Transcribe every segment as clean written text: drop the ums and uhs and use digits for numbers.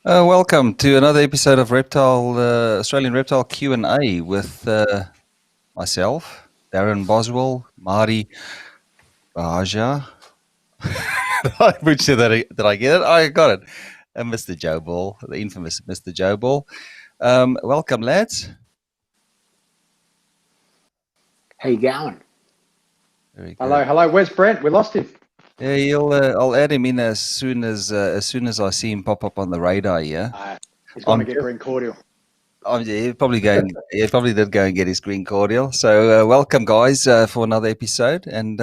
Welcome to another episode of Reptile Australian Reptile Q&A with myself, Darren Boswell, Marty Baja. I butchered that. Did I get it? I got it. And Mr. Joe Ball, the infamous Mr. Joe Ball. Welcome, lads. How you going? Very good. Hello. Where's Brent? We lost him. Yeah, I'll add him in as soon as I see him pop up on the radar. Yeah, he's going to get green cordial. He probably did go and get his green cordial. So welcome, guys, for another episode. And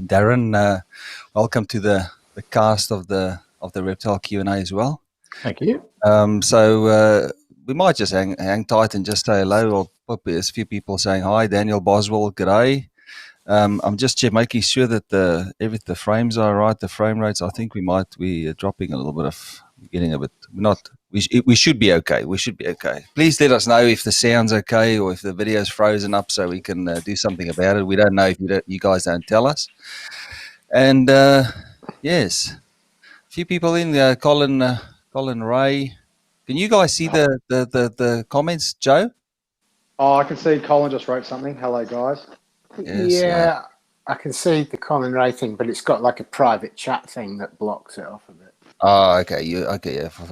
Darren, welcome to the cast of the Reptile Q&A as well. Thank you. So we might just hang tight and just say hello. Or there's a few people saying hi. Daniel Boswell, g'day. I'm just making sure that the frames are right, the frame rates. I think we might be dropping a little bit of, getting a bit, we should be okay. We should be okay. Please let us know if the sound's okay or if the video's frozen up so we can do something about it. We don't know if you guys don't tell us. And yes, a few people in there, Colin Ray. Can you guys see the comments, Joe? Oh, I can see Colin just wrote something. Hello, guys. Yes, yeah, I can see the Colin Ray thing, but it's got like a private chat thing that blocks it off a bit. Oh, okay. Yeah, I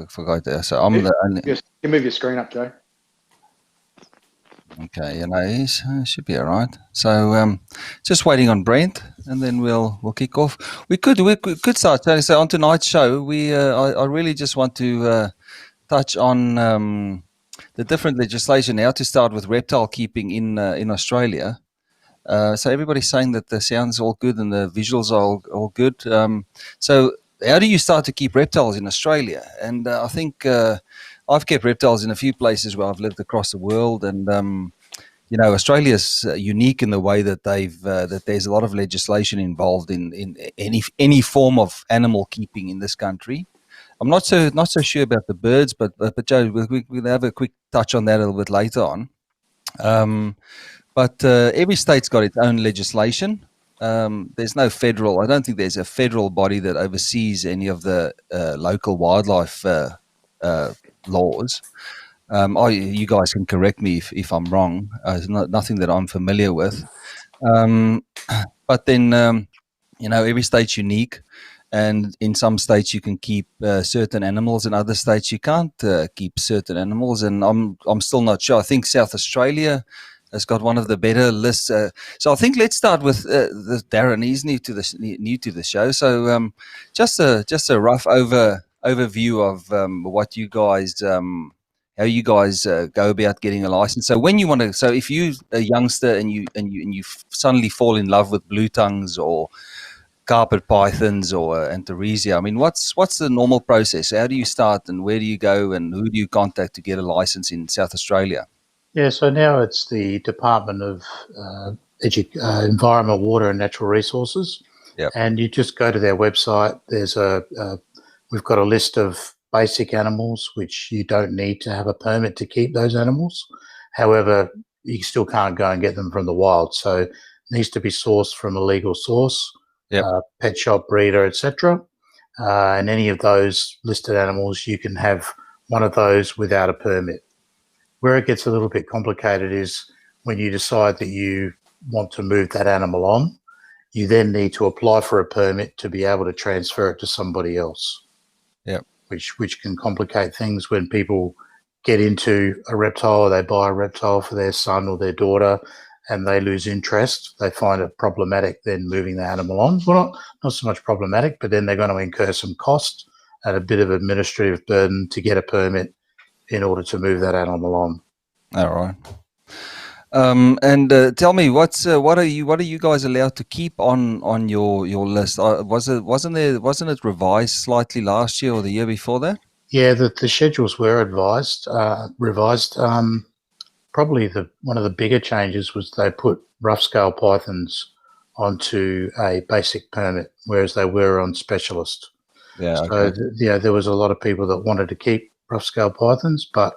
forgot that. So I'm the only. You can move your screen up, Joe. Okay, he should be all right. So just waiting on Brent, and then we'll kick off. We could start. So on tonight's show, I really just want to touch on the different legislation. How to start with reptile keeping in Australia. So everybody's saying that the sound's all good and the visuals are all good. So how do you start to keep reptiles in Australia? And I think I've kept reptiles in a few places where I've lived across the world. And, Australia's unique in the way that that there's a lot of legislation involved in any form of animal keeping in this country. I'm not so sure about the birds, but Joe, we'll have a quick touch on that a little bit later on. But every state's got its own legislation. There's no federal. I don't think there's a federal body that oversees any of the local wildlife laws. You guys can correct me if I'm wrong. It's nothing that I'm familiar with. But then, every state's unique. And in some states you can keep certain animals, in other states you can't keep certain animals. And I'm still not sure. I think South Australia has got one of the better lists. So I think let's start with Darren. He's new to the show. So just a rough overview of what you guys, how you guys go about getting a license. So when you want to, so if you're a youngster and you suddenly fall in love with blue tongues or carpet pythons or Antaresia, I mean, what's the normal process? How do you start and where do you go and who do you contact to get a license in South Australia? Yeah, so now it's the Department of Environment, Water and Natural Resources. Yep. And you just go to their website. There's we've got a list of basic animals which you don't need to have a permit to keep those animals. However, you still can't go and get them from the wild. So it needs to be sourced from a legal source, pet shop, breeder, etc. And any of those listed animals, you can have one of those without a permit. Where it gets a little bit complicated is when you decide that you want to move that animal on, you then need to apply for a permit to be able to transfer it to somebody else. Yeah. Which can complicate things when people get into a reptile or they buy a reptile for their son or their daughter and they lose interest. They find it problematic then moving the animal on. Well, not so much problematic, but then they're going to incur some cost and a bit of administrative burden to get a permit in order to move that animal on. All right. And tell me, what are you guys allowed to keep on your list? Wasn't it revised slightly last year or the year before that? Yeah, the schedules were revised. Probably one of the bigger changes was they put rough scale pythons onto a basic permit, whereas they were on specialist. Yeah. So okay. There was a lot of people that wanted to keep rough scale pythons, but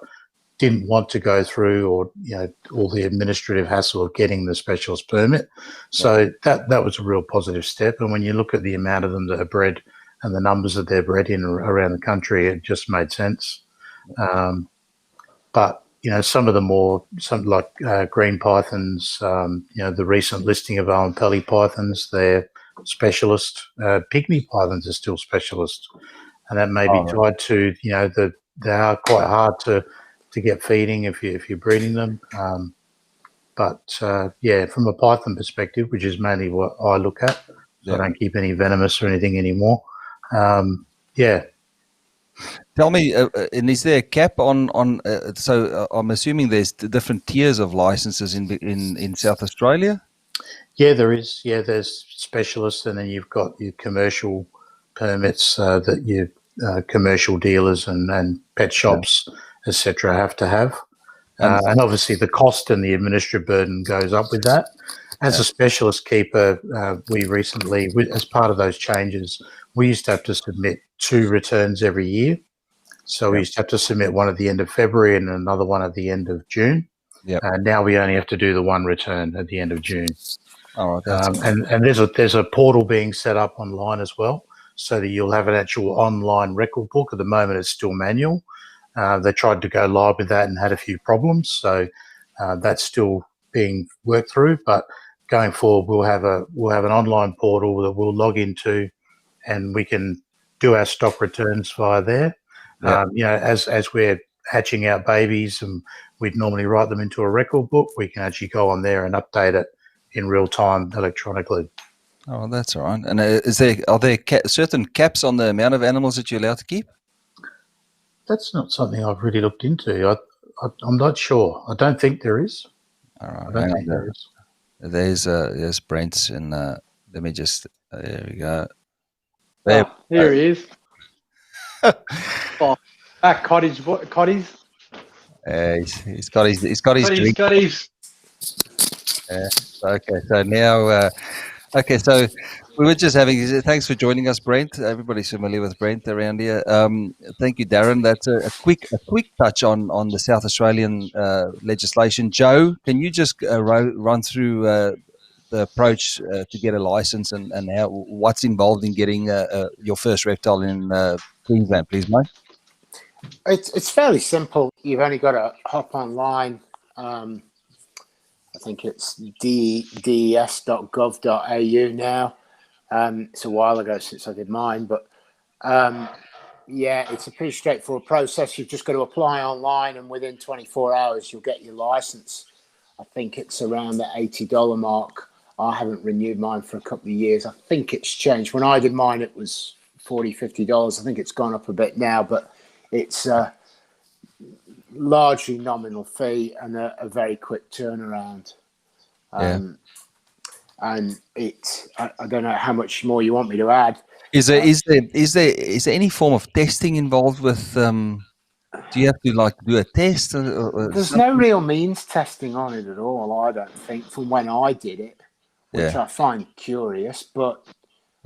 didn't want to go through or all the administrative hassle of getting the specialist permit. So that was a real positive step. And when you look at the amount of them that are bred and the numbers that they're bred in around the country, it just made sense. But some of the some like green pythons, the recent listing of Owen-Pelly pythons, they're specialist. Pygmy pythons are still specialist, and that may be tied to they are quite hard to get feeding if you're breeding them. But from a python perspective, which is mainly what I look at, so I don't keep any venomous or anything anymore. Tell me, and is there a cap on? So I'm assuming there's different tiers of licenses in South Australia. Yeah, there is. Yeah, there's specialists, and then you've got your commercial permits that your commercial dealers and pet shops, etc., have to have. And obviously, the cost and the administrative burden goes up with that. As a specialist keeper, we recently, as part of those changes, we used to have to submit 2 returns every year. So we used to have to submit one at the end of February and another one at the end of June. Now we only have to do the 1 return at the end of June. All right, and there's a portal being set up online as well, so that you'll have an actual online record book. At the moment, it's still manual. They tried to go live with that and had a few problems, so that's still being worked through. But going forward, we'll have an online portal that we'll log into, and we can do our stock returns via there. As we're hatching out babies, and we'd normally write them into a record book, we can actually go on there and update it in real time electronically. Oh, that's all right. And are there certain caps on the amount of animals that you're allowed to keep? That's not something I've really looked into. I'm not sure. I don't think there is. All right. I don't think there is. There's Brent's, and let me just. There we go. Here he is. Cotties. He's got his drink. Okay, so now, so we were just having. Thanks for joining us, Brent. Everybody's familiar with Brent around here. Thank you, Darren. That's a quick touch on the South Australian legislation. Joe, can you just run through the approach to get a license and what's involved in getting your first reptile in Queensland, please, mate? It's fairly simple. You've only got to hop online. I think it's des.gov.au now. It's a while ago since I did mine, but it's a pretty straightforward process. You've just got to apply online, and within 24 hours, you'll get your license. I think it's around the $80 mark. I haven't renewed mine for a couple of years. I think it's changed. When I did mine, it was $40, $50. I think it's gone up a bit now, but it's largely nominal fee and a very quick turnaround. And I don't know how much more you want me to add. Is there any form of testing involved with? Do you have to do a test? There's no real means testing on it at all. I don't think, from when I did it, which I find curious, but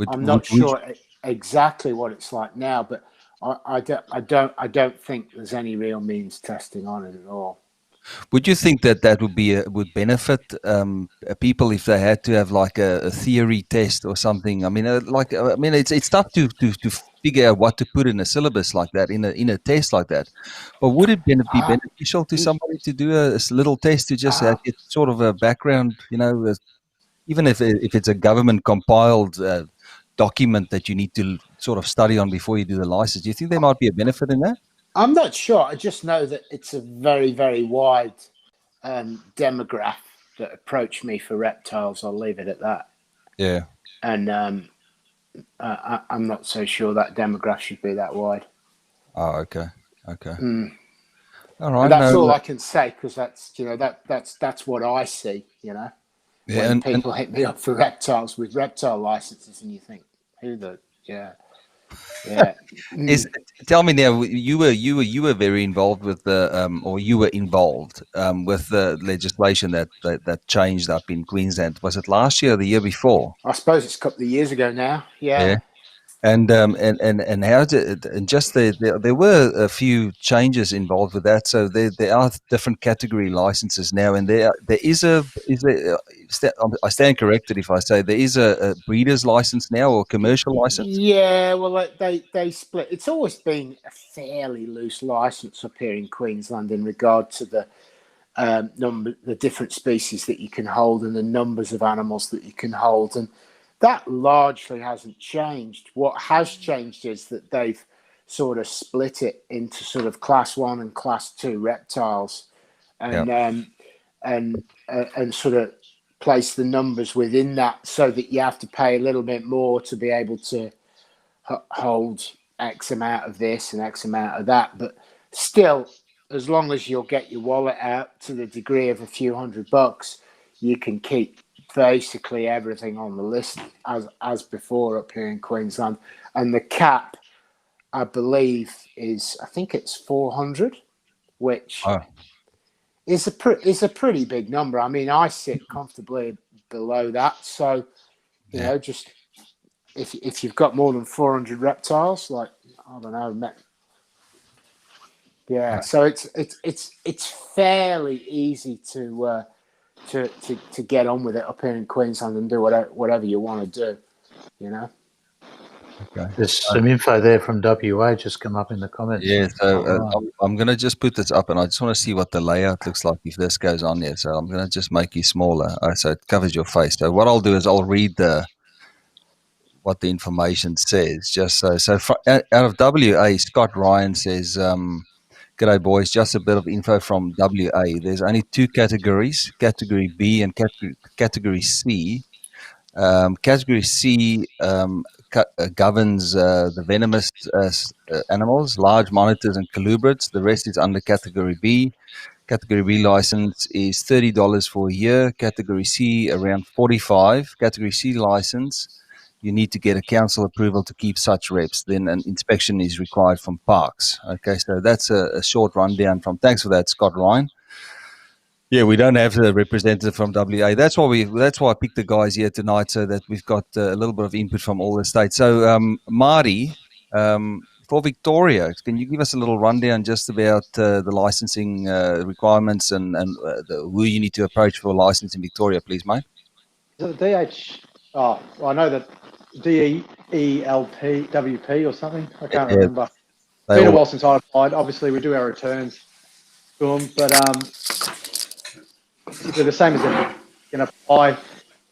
I'm not sure exactly what it's like now. But I don't think there's any real means testing on it at all. Would you think that would benefit people if they had to have like a theory test or something? I mean, it's tough to figure out what to put in a syllabus like that, in a test like that. But would it be beneficial to somebody to do a little test to just get sort of a background, even if it's a government compiled document that you need to sort of study on before you do the license? Do you think there might be a benefit in that? I'm not sure. I just know that it's a very, very wide demographic that approach me for reptiles. I'll leave it at that. Yeah. And I'm not so sure that demographic should be that wide. Oh, okay. All right. And that's all I can say, because that's that's what I see. Yeah, when people hit me up for reptiles with reptile licenses, and you think, Tell me now, you were very involved with you were involved with the legislation that changed up in Queensland. Was it last year or the year before? I suppose it's a couple of years ago now. Yeah. And how and just there were a few changes involved with that. So there are different category licenses now, and there is I stand corrected if I say there is a breeder's license now or commercial license. Yeah, well, they split. It's always been a fairly loose license up here in Queensland in regard to the the different species that you can hold and the numbers of animals that you can hold, and that largely hasn't changed. What has changed is that they've sort of split it into sort of class 1 and class 2 reptiles, and and sort of place the numbers within that, so that you have to pay a little bit more to be able to hold X amount of this and X amount of that. But still, as long as you'll get your wallet out to the degree of a few $100, you can keep basically everything on the list as before up here in Queensland. And the cap, I believe, I think it's 400, which is a pretty big number. I mean, I sit comfortably below that, so you know, just if you've got more than 400 reptiles, like, I don't know, so it's fairly easy to get on with it up here in Queensland and do whatever you want to do, you know. Okay. There's some info there from WA just come up in the comments. Yeah, so I'm going to just put this up, and I just want to see what the layout looks like if this goes on there. So I'm going to just make you smaller, so it covers your face. So what I'll do is I'll read what the information says. Just so out of WA, Scott Ryan says, "G'day boys, just a bit of info from WA. There's only 2 categories: Category B and Category C. Category C governs the venomous animals, large monitors and colubrids. The rest is under Category B. Category B license is $30 for a year. Category C around $45. Category C license, you need to get a council approval to keep such reps. Then an inspection is required from parks." Okay, so that's a short rundown from. Thanks for that, Scott Ryan. Yeah, we don't have a representative from WA. That's why I picked the guys here tonight, so that we've got a little bit of input from all the states. So, Marty, for Victoria, can you give us a little rundown just about the licensing requirements and who you need to approach for a license in Victoria, please, mate? So the DH, I know that DELPWP or something. I can't remember. It's been a while since I applied. Obviously, we do our returns to them, but they're the same as you can apply.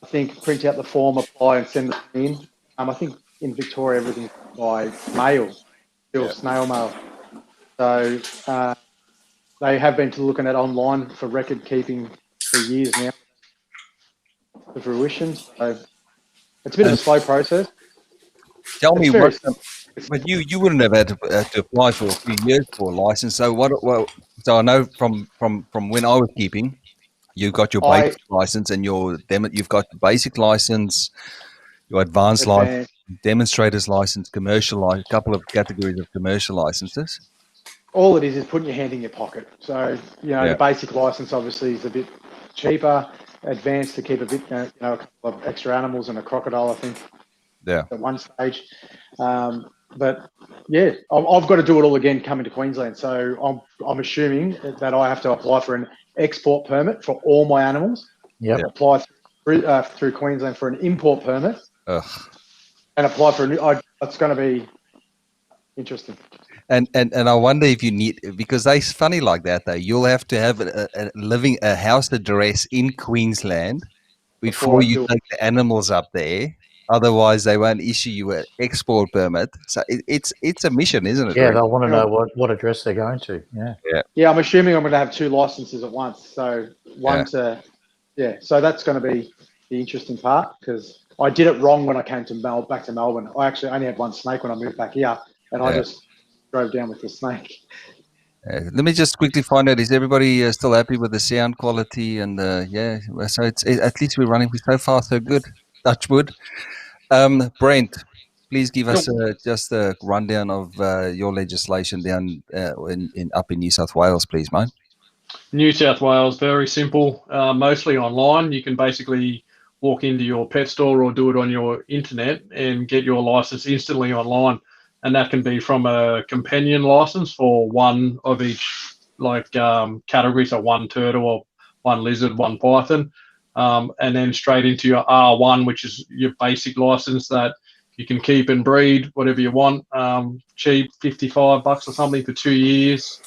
I think print out the form, apply, and send it in. I think in Victoria everything's by mail, still snail mail. So they have been looking at online for record keeping for years now. To fruition, so it's a bit of a slow process. Tell me but you wouldn't have had to apply for a few years for a license. So so I know from when I was keeping. You've got your basic license and you've got the basic license, your advanced license, demonstrator's license, commercial license, a couple of categories of commercial licenses. All it is putting your hand in your pocket. So, the basic license obviously is a bit cheaper, advanced to keep a bit, a couple of extra animals and a crocodile, I think. Yeah. At one stage. But yeah, I've got to do it all again coming to Queensland. So I'm assuming that I have to apply for an export permit for all my animals. Yeah. Apply through Queensland for an import permit. Ugh. And apply for it's going to be interesting. And I wonder if you need, because it's funny like that though. You'll have to have a house address in Queensland before you take the animals up there. Otherwise, they won't issue you an export permit. So it's a mission, isn't it? Yeah, they'll want to know what address they're going to. Yeah. I'm assuming I'm going to have 2 licenses at once. So so that's going to be the interesting part, because I did it wrong when I came back to Melbourne. I actually only had 1 snake when I moved back here, and I just drove down with the snake. Let me just quickly find out, is everybody still happy with the sound quality? And so at least we're running so far, so good. Touch wood. Brent, please give us just a rundown of your legislation down up in New South Wales, please, mate. New South Wales, very simple, mostly online. You can basically walk into your pet store or do it on your internet and get your license instantly online. And that can be from a companion license for one of each category, so one turtle or one lizard, one python, and then straight into your R1, which is your basic license that you can keep and breed whatever you want. Cheap, $55 or something for 2 years.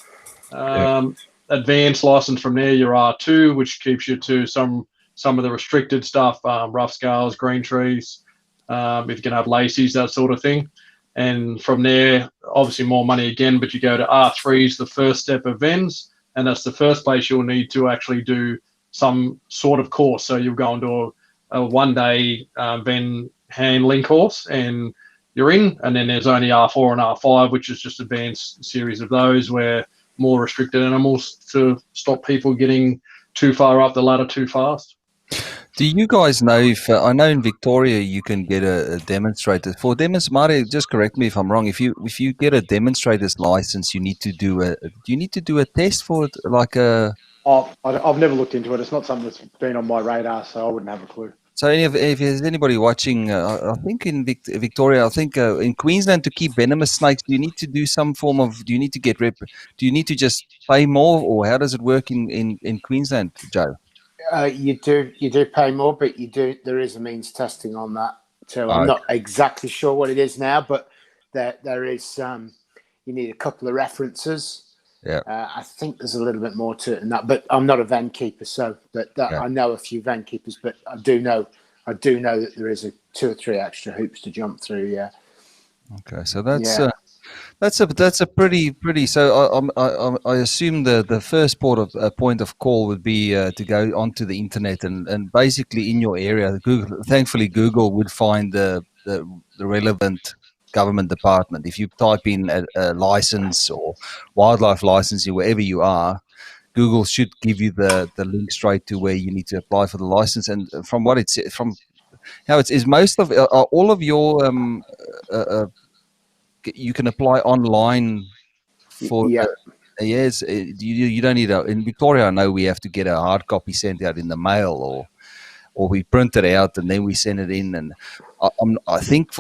Advanced license from there, your R2, which keeps you to some of the restricted stuff, rough scales, green trees, if you can have lacies, that sort of thing. And from there, obviously more money again, but you go to R3 is the first step of VENS, and that's the first place you'll need to actually do some sort of course. So you'll go into a one-day VEN handling course, and you're in. And then there's only R4 and R5, which is just advanced series of those where more restricted animals to stop people getting too far up the ladder too fast. Do you guys know if I know in Victoria you can get a demonstrator for Mari? Just correct me if I'm wrong. If you get a demonstrator's license, you need to do a test for it, like a. I've never looked into it. It's not something that's been on my radar, so I wouldn't have a clue. So if there's anybody watching, I think in Victoria, I think in Queensland, to keep venomous snakes, do you need to do some form of? Do you need to get Do you need to just pay more, or how does it work in Queensland, Joe? You do pay more, but there is a means testing on that too. I'm not exactly sure what it is now, but there is you need a couple of references. Yeah. I think there's a little bit more to it than that, but I'm not a ven keeper, so I know a few ven keepers, but I do know that there is 2 or 3 extra hoops to jump through. Yeah. Okay, so that's a pretty. So I assume the first point of call would be to go onto the internet and basically in your area, Thankfully, Google would find the relevant government department. If you type in a license or wildlife licensing wherever you are, Google should give you the link straight to where you need to apply for the license. And from what it's from how it is, most of all of your you can apply online for. Yes, you don't need in Victoria. I know we have to get a hard copy sent out in the mail, or we print it out and then we send it in. And I think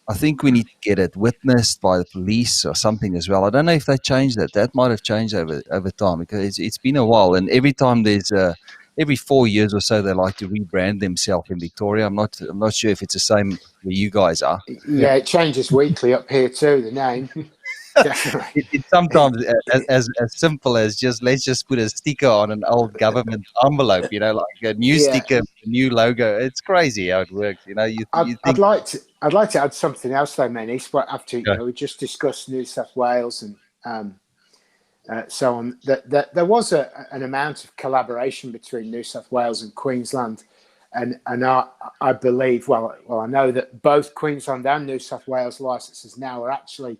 I think we need to get it witnessed by the police or something as well. I don't know if they changed that. That might have changed over time, because it's been a while. And every time every 4 years or so, they like to rebrand themselves in Victoria. I'm not sure if it's the same where you guys are. Yeah, it changes weekly up here too, the name. Definitely. It's sometimes as simple as let's just put a sticker on an old government envelope, like a new sticker, a new logo. It's crazy how it works, I'd like to add something else though, Menis. But after we just discussed New South Wales and so on. That there was an amount of collaboration between New South Wales and Queensland, and I believe I know that both Queensland and New South Wales licenses now are actually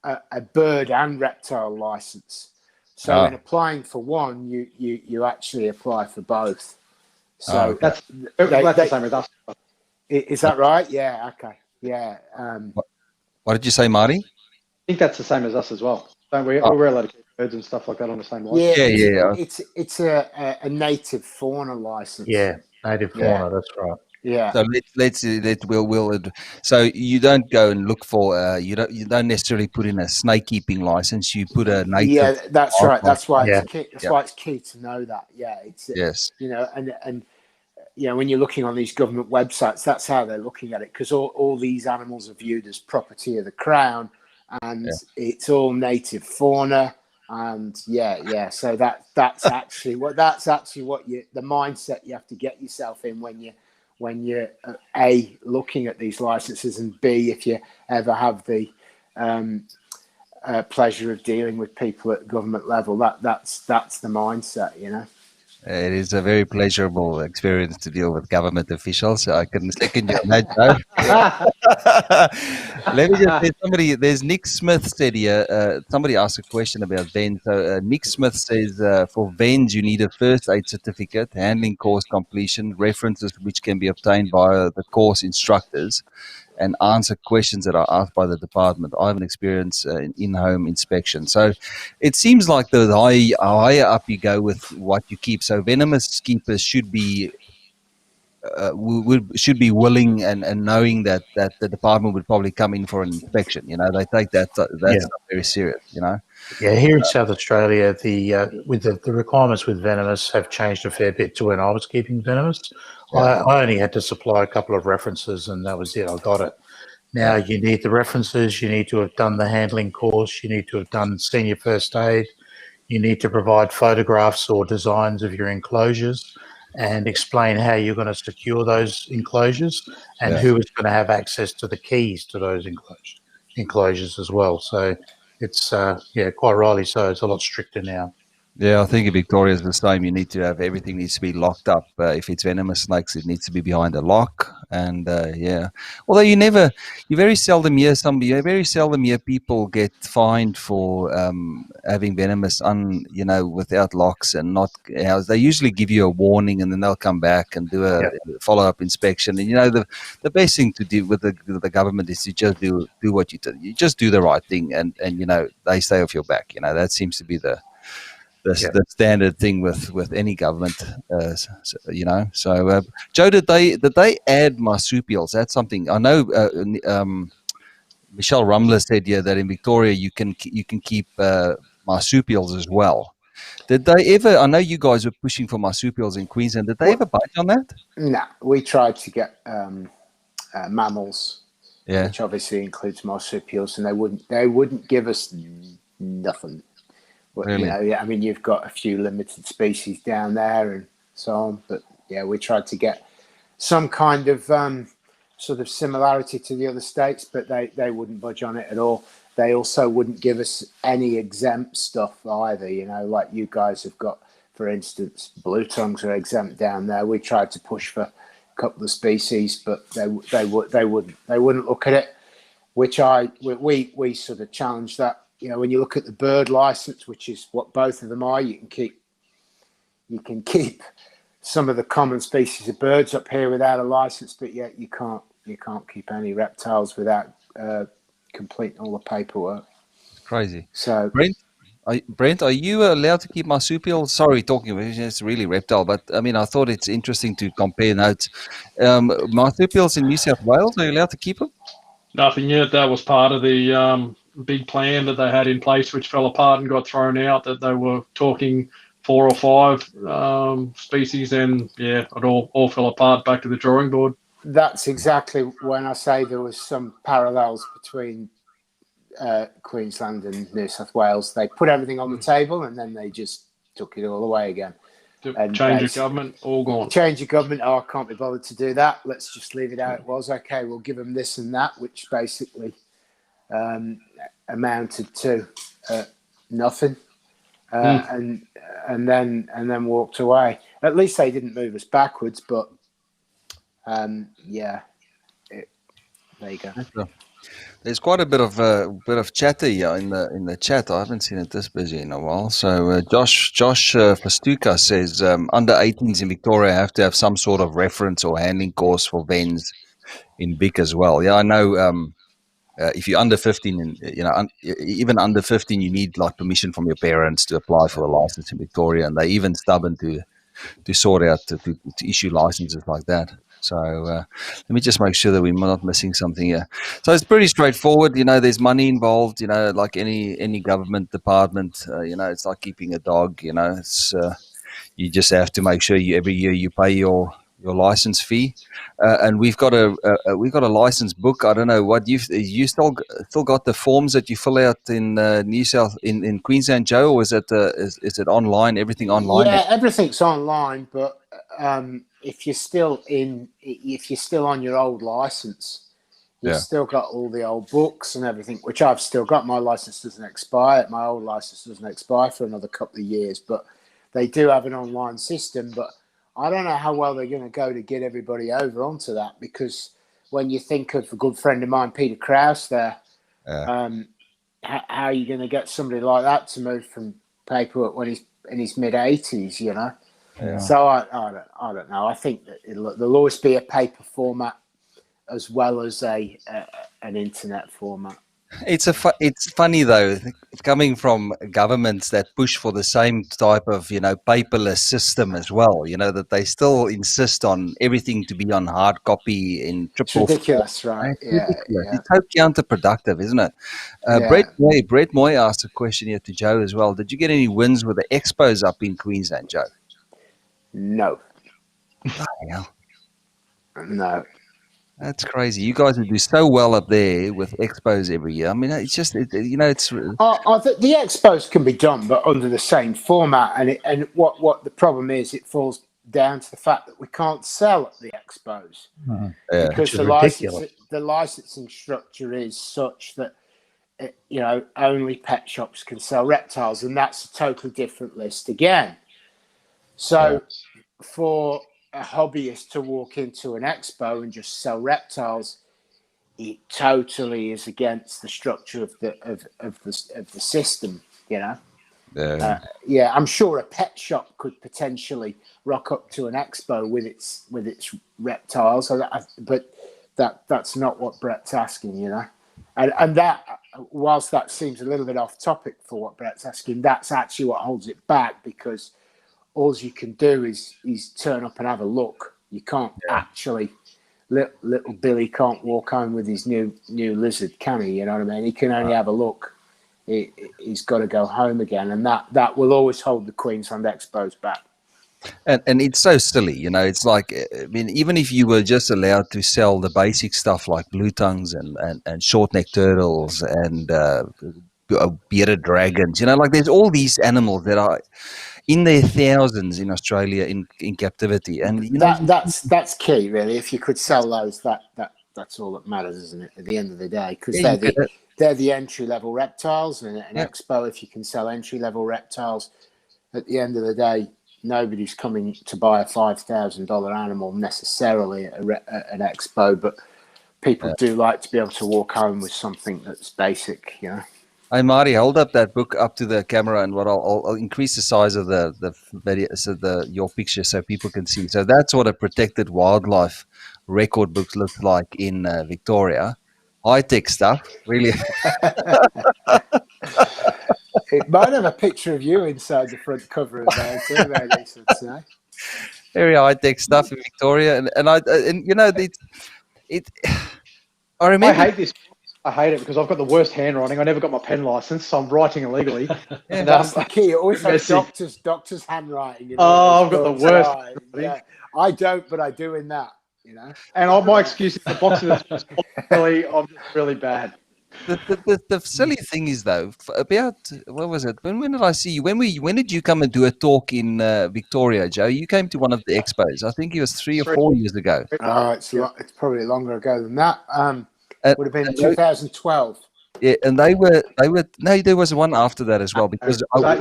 a bird and reptile license. So in applying for one, you actually apply for both. So that's the same as us. Is that right? Yeah. Okay. Yeah. What did you say, Marty? I think that's the same as us as well. Don't we? We're allowed to keep birds and stuff like that on the same license. Yeah. It's a native fauna license. Yeah, native fauna. That's right. Yeah. So so you don't go and look for you don't necessarily put in a snake keeping license. You put a native. Yeah, that's right. That's why it's key to know that. Yeah, it's yes. And when you're looking on these government websites, that's how they're looking at it, because all these animals are viewed as property of the Crown, and it's all native fauna. And so that's actually what the mindset you have to get yourself in when you're A, looking at these licenses, and B, if you ever have the pleasure of dealing with people at government level, that's the mindset, It is a very pleasurable experience to deal with government officials. I can second you on that, Joe. Let me just say, there's Nick Smith said here, somebody asked a question about VENS. So Nick Smith says, for VENS, you need a first aid certificate, handling course completion, references which can be obtained by the course instructors, and answer questions that are asked by the department. I have an experience in-home inspection. So it seems like the higher up you go with what you keep. So venomous keepers should be should be willing and knowing that the department would probably come in for an inspection. They take that Yeah. stuff very serious. Yeah, here in South Australia, with the requirements with venomous have changed a fair bit to when I was keeping venomous. Yeah. I only had to supply a couple of references, and that was it. I got it. Now you need the references. You need to have done the handling course. You need to have done senior first aid. You need to provide photographs or designs of your enclosures and explain how you're going to secure those enclosures and who is going to have access to the keys to those enclosures as well. So it's, quite rightly so. It's a lot stricter now. Yeah, I think in Victoria is the same. You need to have everything needs to be locked up. If it's venomous snakes, it needs to be behind a lock. And although you very seldom hear people get fined for having venomous without locks and not. They usually give you a warning, and then they'll come back and do a follow up inspection. And the best thing to do with the government is to just do what you do. You just do the right thing, and they stay off your back. That seems to be the standard thing with any government, So, Joe, did they add marsupials? That's something I know. Michelle Rumler said that in Victoria you can keep marsupials as well. Did they ever? I know you guys were pushing for marsupials in Queensland. Did they ever bite on that? No, we tried to get mammals, Yeah, which obviously includes marsupials, and they wouldn't give us nothing. really? I mean, you've got a few limited species down there and so on, but yeah, we tried to get some kind of sort of similarity to the other states, but they wouldn't budge on it at all. They also wouldn't give us any exempt stuff either. Like you guys have got, for instance, blue tongues are exempt down there. We tried to push for a couple of species, but they wouldn't look at it. Which we sort of challenged that. When you look at the bird license, which is what both of them are, you can keep some of the common species of birds up here without a license, but yet you can't keep any reptiles without completing all the paperwork. It's crazy. So, Brent, are you allowed to keep marsupials? Sorry, talking about it's really reptile, but I mean, I thought it's interesting to compare notes. Marsupials in New South Wales, are you allowed to keep them? Nothing yet. That was part of the big plan that they had in place, which fell apart and got thrown out. That they were talking 4 or 5 species, and it all fell apart. Back to the drawing board. That's exactly when I say there was some parallels between Queensland and New South Wales. They put everything on the table, and then they just took it all away again. Change of government, all gone. Change of government. Oh, I can't be bothered to do that. Let's just leave it how it was. Okay, we'll give them this and that, which basically amounted to nothing, and then walked away. At least they didn't move us backwards, but there you go. There's quite a bit of chatter here in the chat. I haven't seen it this busy in a while. So Josh Fastuka says under 18s in Victoria have to have some sort of reference or handling course for vens in Vic as well. Yeah, I know. If you're under 15, and even under 15, you need like permission from your parents to apply for a license in Victoria, and they're even stubborn to sort out to issue licenses like that. So let me just make sure that we're not missing something here. So it's pretty straightforward. There's money involved. Like any government department. It's like keeping a dog. It's you just have to make sure every year you pay your license fee, and we've got a license book. I don't know what you still got the forms that you fill out in in Queensland, Joe, or is it online? Everything online? Yeah, everything's online, but if you're still on your old license, you've still got all the old books and everything, which I've still got. My license doesn't expire. My old license doesn't expire for another couple of years, but they do have an online system. But I don't know how well they're going to go to get everybody over onto that, because when you think of a good friend of mine, Peter Krause there, how are you going to get somebody like that to move from paperwork when he's in his mid-80s, Yeah. So I don't know. I think that there'll always be a paper format as well as an internet format. It's funny though, coming from governments that push for the same type of paperless system as well. That they still insist on everything to be on hard copy in It's triple. ridiculous, right? It's Yeah, ridiculous. yeah, It's so counterproductive, isn't it? yeah. Brett Moy asked a question here to Joe as well. Did you get any wins with the Expos up in Queensland, Joe? No, Bloody hell. no. That's crazy. You guys would do so well up there with Expos every year. I mean, it's just, it's The expos can be done, but under the same format. And what the problem is, it falls down to the fact that we can't sell at the expos because Which is ridiculous. the licensing structure is such that only pet shops can sell reptiles, and that's a totally different list again. So for a hobbyist to walk into an expo and just sell reptiles, it totally is against the structure of the system. I'm sure a pet shop could potentially rock up to an expo with its reptiles, but that's not what Brett's asking, and that, whilst that seems a little bit off topic for what Brett's asking, that's actually what holds it back, because all you can do is turn up and have a look. You can't actually. Little Billy can't walk home with his new lizard, can he? You know what I mean? He can only have a look. He's got to go home again, and that will always hold the Queensland Expos back. And it's so silly, It's like, I mean, even if you were just allowed to sell the basic stuff like blue tongues and short neck turtles and bearded dragons, like there's all these animals that are in their thousands in Australia in captivity, and that's key, really. If you could sell those, that's all that matters, isn't it? At the end of the day, because they're the entry level reptiles, and an expo, if you can sell entry level reptiles, at the end of the day, nobody's coming to buy a $5,000 animal necessarily at an expo, but people do like to be able to walk home with something that's basic, Hey Marty, hold up that book up to the camera, and what I'll increase the size of the video, so your picture, so people can see. So that's what a protected wildlife record book looks like in Victoria. High tech stuff, really. It might have a picture of you inside the front cover of there too, maybe, should say. Very high tech stuff in Victoria, and I remember. I hate this. I hate it because I've got the worst handwriting. I never got my pen license, so I'm writing illegally. And that's the key. It always has doctor's handwriting. I've got the worst. Yeah. I don't, but I do in that, And my excuse is the box is just I'm just really bad. The silly thing is, though, about what was it? When did I see you? When did you come and do a talk in Victoria, Joe? You came to one of the expos. I think it was 3 or 4 years ago. It's probably longer ago than that. Would have been 2012. Yeah, and they were no, there was one after that as well, because I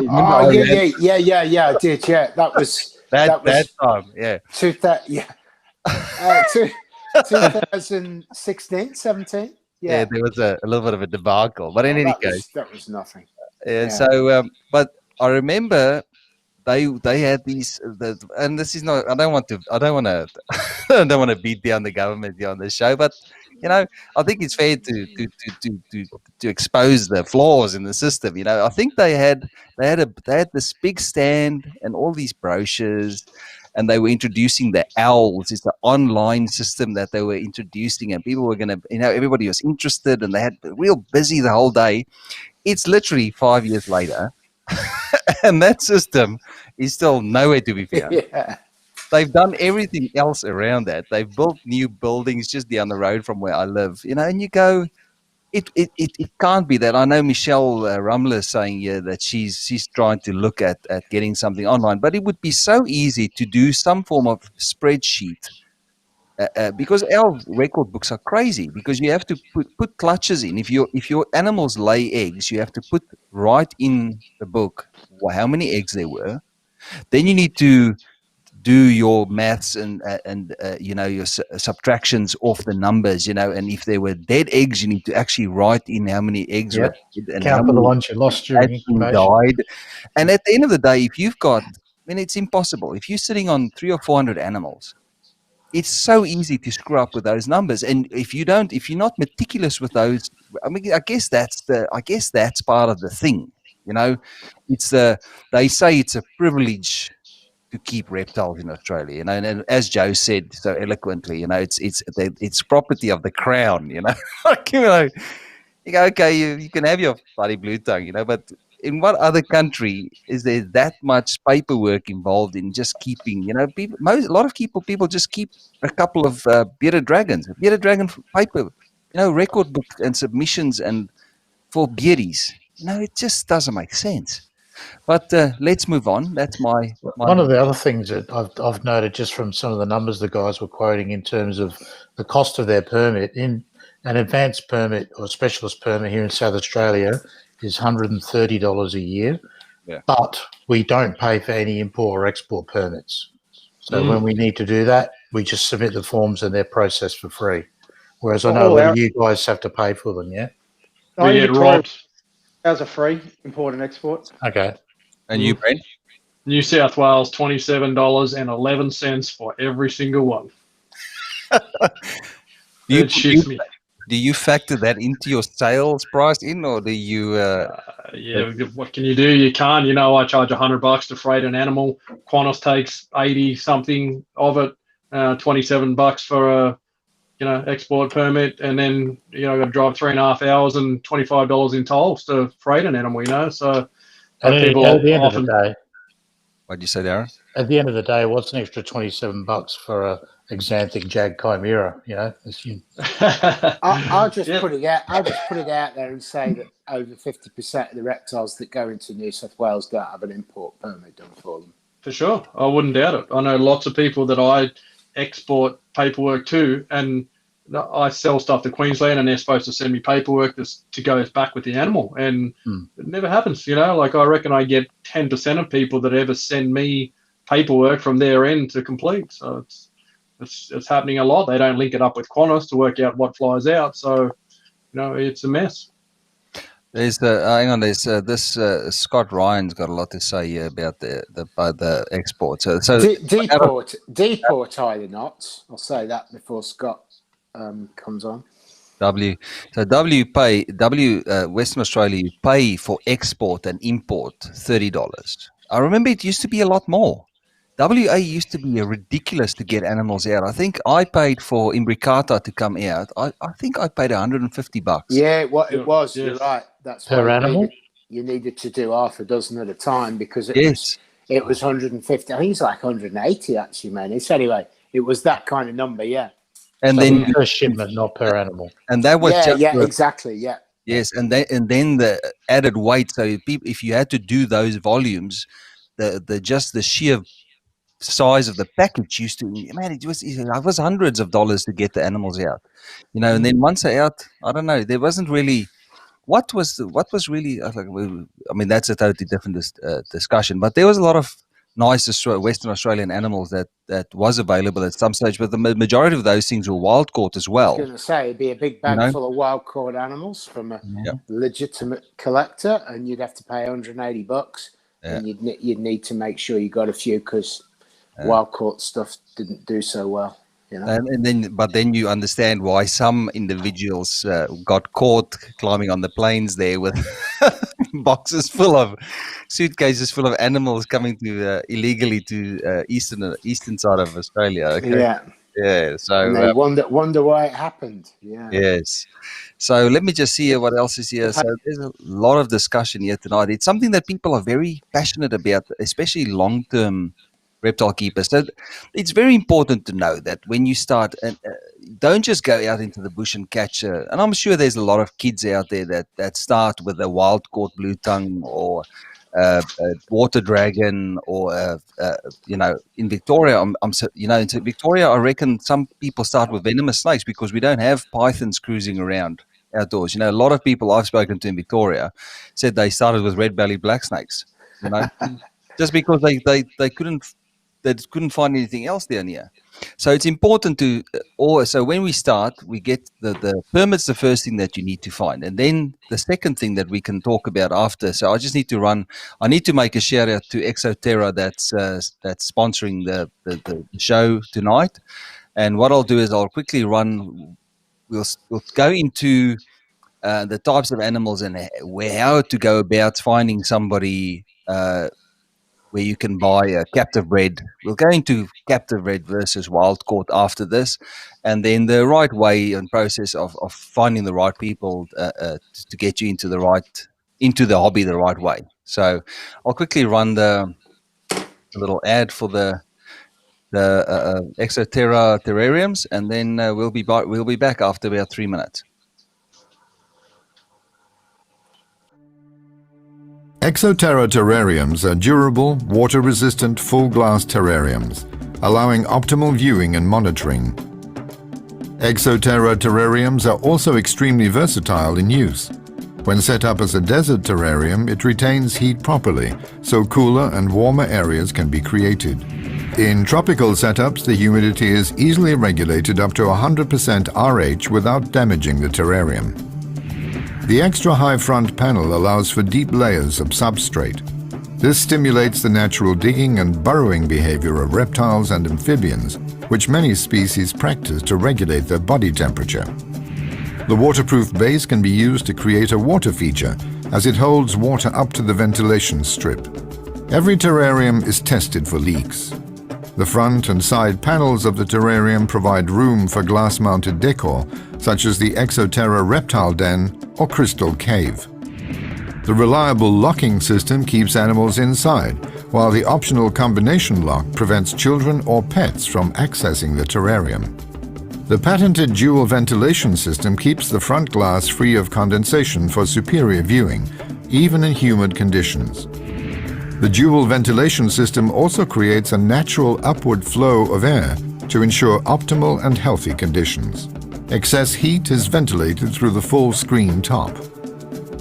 did. Yeah, that was that time. Yeah, 2016, 17. Yeah, there was a little bit of a debacle, but in any case, that was nothing. Yeah. So, but I remember they had these, and this is not. I don't want to beat down the government here on this show, but I think it's fair to expose the flaws in the system. I think they had this big stand and all these brochures, and they were introducing the owls. It's the online system that they were introducing, and people were going to, everybody was interested, and they had real busy the whole day. It's literally 5 years later, and that system is still nowhere to be found. Yeah. They've done everything else around that. They've built new buildings just down the road from where I live, and you go, it can't be that. I know Michelle Rumler is saying that she's trying to look at getting something online, but it would be so easy to do some form of spreadsheet because our record books are crazy, because you have to put clutches in. If your animals lay eggs, you have to put right in the book how many eggs there were. Then you need to do your maths and your subtractions off the numbers, and if there were dead eggs, you need to actually write in how many eggs were dead and count for the ones you lost during incubation. Died. And at the end of the day, if you've got, it's impossible. If you're sitting on 300 or 400 animals, it's so easy to screw up with those numbers. And if you're not meticulous with those, I mean, I guess that's part of the thing. It's they say it's a privilege to keep reptiles in Australia, and as Joe said so eloquently, it's property of the crown, Like, you go, okay, you can have your bloody blue tongue, but in what other country is there that much paperwork involved in just keeping, a lot of people just keep a couple of bearded dragon paper, record books and submissions and for beardies. It just doesn't make sense. But let's move on. That's my One of the other things that I've noted just from some of the numbers the guys were quoting in terms of the cost of their permit, in an advanced permit or specialist permit here in South Australia is $130 a year. Yeah. But we don't pay for any import or export permits. So when we need to do that, we just submit the forms and they're processed for free. Whereas I know you guys have to pay for them, yeah? We get robbed. Ours are free, import and export. Okay. And you, Brent? New South Wales, $27.11 for every single one. Do you factor that into your sales price or do you? Yeah, what can you do? You can't. I charge $100 to freight an animal. Qantas takes 80 something of it. $27 for a export permit, and then I've got to drive 3.5 hours and $25 in tolls to freight an animal. So people at the end often. Of the day, what'd you say, Darren? At the end of the day, what's an extra $27 for a Xanthic Jag Chimera? I'll just put it out. I'll just put it out there and say that over 50% of the reptiles that go into New South Wales don't have an import permit done for them. For sure, I wouldn't doubt it. I know lots of people that I export paperwork to, and I sell stuff to Queensland, and they're supposed to send me paperwork to go back with the animal, and it never happens. Like I reckon I get 10% of people that ever send me paperwork from their end to complete. So it's happening a lot. They don't link it up with Qantas to work out what flies out. So it's a mess. There's hang on. There's this Scott Ryan's got a lot to say about the export. So deport either not. I'll say that before Scott comes on. Western Australia, you pay for export and import $30. I remember it used to be a lot more. WA used to be ridiculous to get animals out. I think I paid for Imbricata to come out. I think I paid $150. Yeah, it was. Yes. You're right. That's per animal. You needed to do half a dozen at a time because it was 150. I think it's like 180 actually, man. Anyway, it was that kind of number, yeah. And then per shipment, not per animal. And that was exactly, yeah. Yes, and then the added weight. So if you had to do those volumes, the sheer size of the package used to, man, it was hundreds of dollars to get the animals out, and then once they're out, I don't know, there wasn't really what was really, I mean, that's a totally different discussion, but there was a lot of nice Western Australian animals that was available at some stage, but the majority of those things were wild caught as well. I was going to say, it'd be a big bag full of wild caught animals from a legitimate collector, and you'd have to pay $180, and you'd need to make sure you got a few because wild caught stuff didn't do so well. And then you understand why some individuals got caught climbing on the planes there with suitcases full of animals coming to illegally to eastern side of Australia. Okay? Yeah. So and they wonder why it happened. Yeah. Yes. So let me just see what else is here. So there's a lot of discussion here tonight. It's something that people are very passionate about, especially long-term reptile keepers. So it's very important to know that when you start, don't just go out into the bush and catch and I'm sure there's a lot of kids out there that start with a wild caught blue tongue or a water dragon or in Victoria, in Victoria, I reckon some people start with venomous snakes because we don't have pythons cruising around outdoors. A lot of people I've spoken to in Victoria said they started with red-bellied black snakes, just because they couldn't find anything else down here. So it's important to so when we start, we get the permits, the first thing that you need to find. And then the second thing that we can talk about after. So I need to make a shout out to Exoterra that's sponsoring the show tonight. And what I'll do is I'll quickly run. We'll go into the types of animals and how to go about finding somebody where you can buy a captive bred. We'll go into captive bred versus wild caught after this, and then the right way and process of finding the right people to get you into the hobby the right way. So I'll quickly run the little ad for the Exoterra terrariums, and then we'll be back after about 3 minutes. Exoterra terrariums are durable, water-resistant, full-glass terrariums, allowing optimal viewing and monitoring. Exoterra terrariums are also extremely versatile in use. When set up as a desert terrarium, it retains heat properly, so cooler and warmer areas can be created. In tropical setups, the humidity is easily regulated up to 100% RH without damaging the terrarium. The extra high front panel allows for deep layers of substrate. This stimulates the natural digging and burrowing behavior of reptiles and amphibians, which many species practice to regulate their body temperature. The waterproof base can be used to create a water feature, as it holds water up to the ventilation strip. Every terrarium is tested for leaks. The front and side panels of the terrarium provide room for glass-mounted decor, such as the Exoterra Reptile Den or Crystal Cave. The reliable locking system keeps animals inside, while the optional combination lock prevents children or pets from accessing the terrarium. The patented dual ventilation system keeps the front glass free of condensation for superior viewing, even in humid conditions. The dual ventilation system also creates a natural upward flow of air to ensure optimal and healthy conditions. Excess heat is ventilated through the full screen top.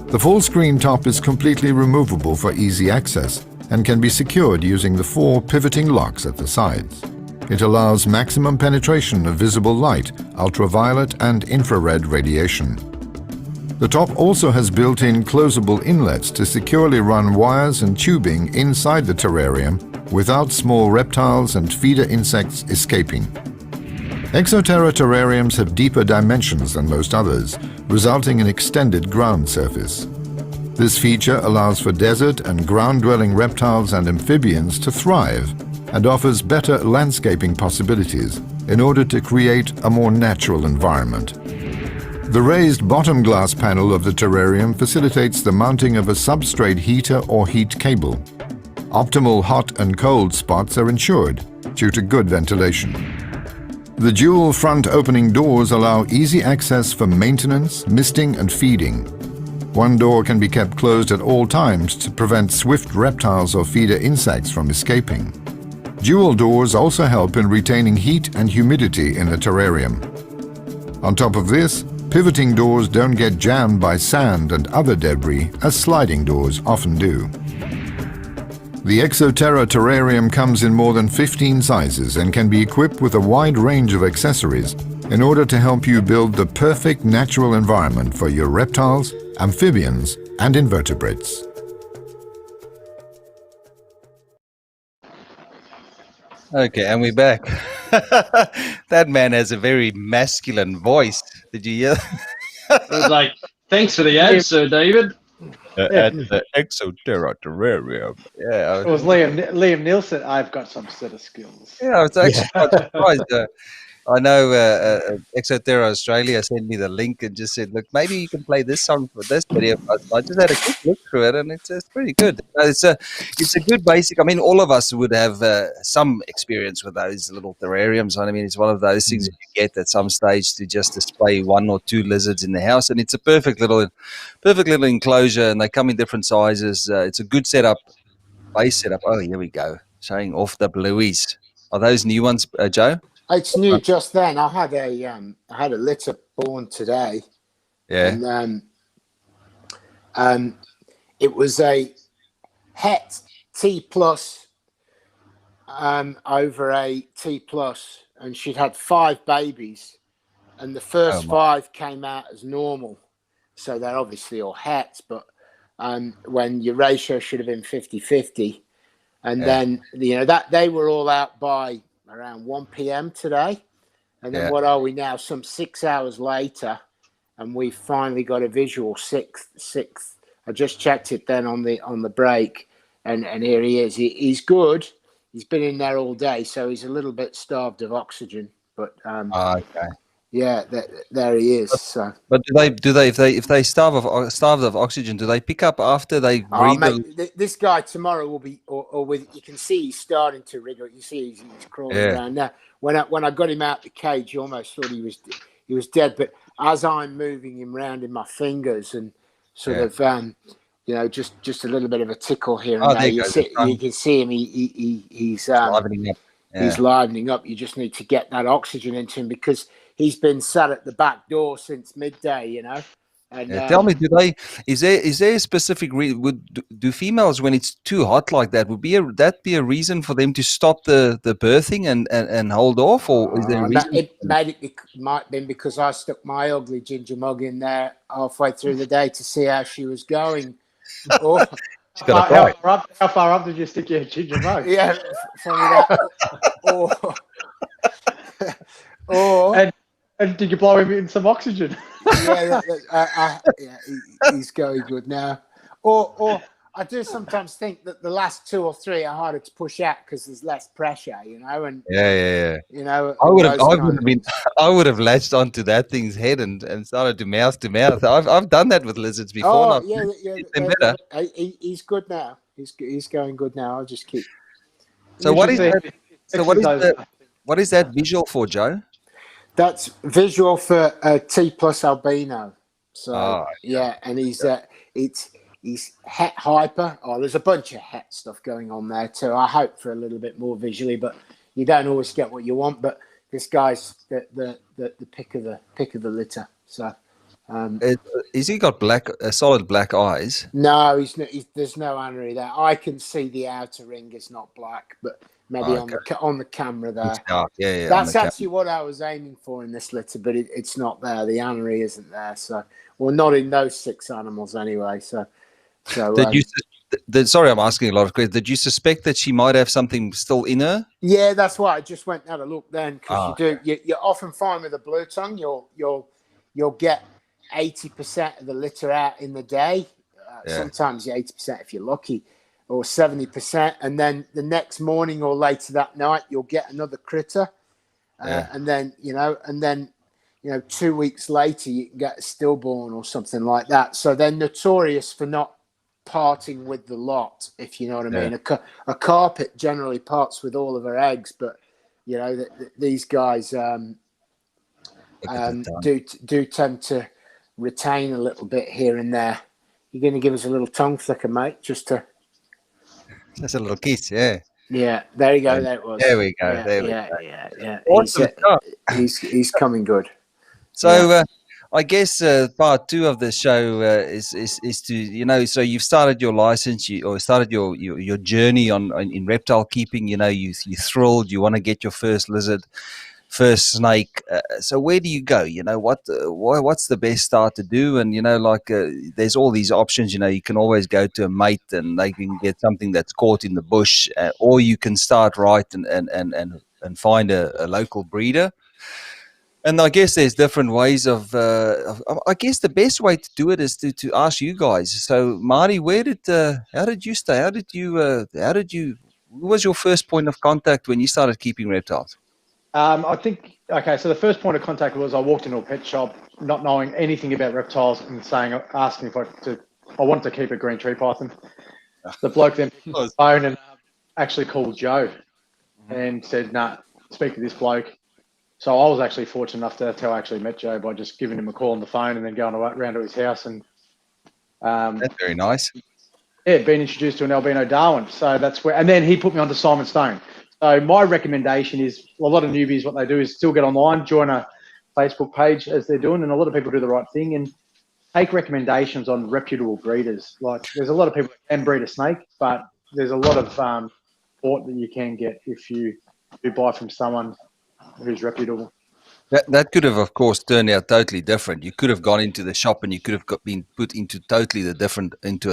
The full screen top is completely removable for easy access and can be secured using the 4 pivoting locks at the sides. It allows maximum penetration of visible light, ultraviolet and infrared radiation. The top also has built-in closable inlets to securely run wires and tubing inside the terrarium without small reptiles and feeder insects escaping. Exoterra terrariums have deeper dimensions than most others, resulting in extended ground surface. This feature allows for desert and ground-dwelling reptiles and amphibians to thrive and offers better landscaping possibilities in order to create a more natural environment. The raised bottom glass panel of the terrarium facilitates the mounting of a substrate heater or heat cable. Optimal hot and cold spots are ensured due to good ventilation. The dual front opening doors allow easy access for maintenance, misting and feeding. One door can be kept closed at all times to prevent swift reptiles or feeder insects from escaping. Dual doors also help in retaining heat and humidity in the terrarium. On top of this, pivoting doors don't get jammed by sand and other debris, as sliding doors often do. The Exoterra terrarium comes in more than 15 sizes and can be equipped with a wide range of accessories in order to help you build the perfect natural environment for your reptiles, amphibians, and invertebrates. Okay, and we're back. That man has a very masculine voice. Did you hear? I was like, thanks for the ad, Sir David. At the Exoterra terrarium. Yeah, It was Liam Nielsen. I've got some set of skills. I was actually quite surprised. I know Exoterra Australia sent me the link and just said, look, maybe you can play this song for this video. I just had a quick look through it, and it's pretty good. It's a good basic. I mean, all of us would have some experience with those little terrariums. I mean, it's one of those things that you get at some stage to just display 1 or 2 lizards in the house, and it's a perfect little enclosure, and they come in different sizes. It's a good setup, base setup. Oh, here we go, showing off the blueies. Are those new ones, Joe? It's new just then. I had a litter born today. Yeah. And it was a Het T plus over a T plus, and she'd had 5 babies, and the first 5 came out as normal. So they're obviously all hets, but when your ratio should have been 50-50. And then, that they were all out by around 1 p.m. today, And then what are we now? Some 6 hours later, and we finally got a visual sixth. I just checked it then on the break, and here he is. He's good. He's been in there all day, so he's a little bit starved of oxygen. But okay. yeah, there he is. So. But do they if they starved of oxygen, do they pick up after they breathe? Mate, this guy tomorrow will be, or with, you can see he's starting to wriggle. You see he's crawling around now. When I got him out the cage, you almost thought he was dead. But as I'm moving him around in my fingers and sort of just a little bit of a tickle here and there, you can see him. He's livening up. Yeah. He's livening up. You just need to get that oxygen into him because he's been sat at the back door since midday. And tell me, is there a specific do females, when it's too hot like that, would that be a reason for them to stop the birthing and hold off, or is there a reason? It might have been because I stuck my ugly ginger mug in there halfway through the day to see how she was going. Or, how far up did you stick your ginger mug? Yeah, funny that. Or and did you blow him in some oxygen? He's going good now. Or I do sometimes think that the last 2 or 3 are harder to push out because there's less pressure, and I would have latched onto that thing's head and started to mouth to mouth. I've done that with lizards before. He's good now. He's going good now. I'll just keep. So what is that visual for, Joe? That's visual for T plus albino. So and he's het hyper. There's a bunch of het stuff going on there too. I hope for a little bit more visually, but you don't always get what you want. But this guy's the pick of the litter. So is he got solid black eyes? No, there's no anery there. I can see the outer ring is not black, but maybe on the camera there. That's actually what I was aiming for in this litter, but it's not there. The anery isn't there. So, well, not in those 6 animals anyway. So sorry, I'm asking a lot of questions. Did you suspect that she might have something still in her? Yeah, that's why I just went and had a look then, because you often find with a blue tongue, you'll get 80% of the litter out in the day. Sometimes 80% if you're lucky, or 70%, and then the next morning or later that night you'll get another critter, and then 2 weeks later you can get a stillborn or something like that. So they're notorious for not parting with the lot, if you know what I mean. A carpet generally parts with all of her eggs, but these guys do tend to retain a little bit here and there. You're going to give us a little tongue flicker, mate, just a little kiss, yeah. Yeah, there you go. There it was. There we go. Yeah. Awesome. He's coming good. So I guess part 2 of the show is to so you've started your license, or started your journey in reptile keeping. You're thrilled. You want to get your first lizard, first snake. So where do you go? What's the best start to do? And there's all these options. You can always go to a mate and they can get something that's caught in the bush, or you can start right and find a local breeder. And I guess there's different ways of I guess the best way to do it is to ask you guys. So Marty, how did you stay? Who was your first point of contact when you started keeping reptiles? I think, so the first point of contact was I walked into a pet shop not knowing anything about reptiles and asking if I wanted to keep a green tree python. The bloke then picked up the phone and actually called Joe and said, speak to this bloke. So I was actually fortunate enough that's how I actually met Joe, by just giving him a call on the phone and then going around to his house. And that's very nice. Yeah, being introduced to an albino Darwin. So that's where, and then he put me onto Simon Stone. So my recommendation is, a lot of newbies, what they do is still get online, join a Facebook page as they're doing, and a lot of people do the right thing and take recommendations on reputable breeders. Like, there's a lot of people that can breed a snake, but there's a lot of support that you can get if you do buy from someone who's reputable. That could have, of course, turned out totally different. You could have gone into the shop and you could have been put into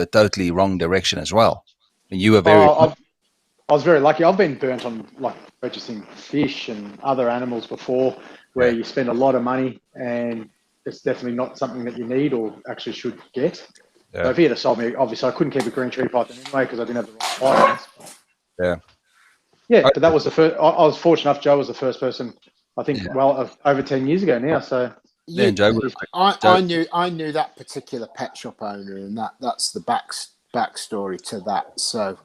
a totally wrong direction as well. And you were very... I was very lucky. I've been burnt on purchasing fish and other animals before where Yeah. you spend a lot of money and it's definitely not something that you need or actually should get. Yeah. So if he had sold me, obviously I couldn't keep a green tree python anyway because I didn't have the right pythons. Yeah. Yeah, but that was the first. I was fortunate enough. Joe was the first person, I think, Yeah. well, over 10 years ago now. So Yeah, and Joe was I knew that particular pet shop owner, and that's the backstory to that. So,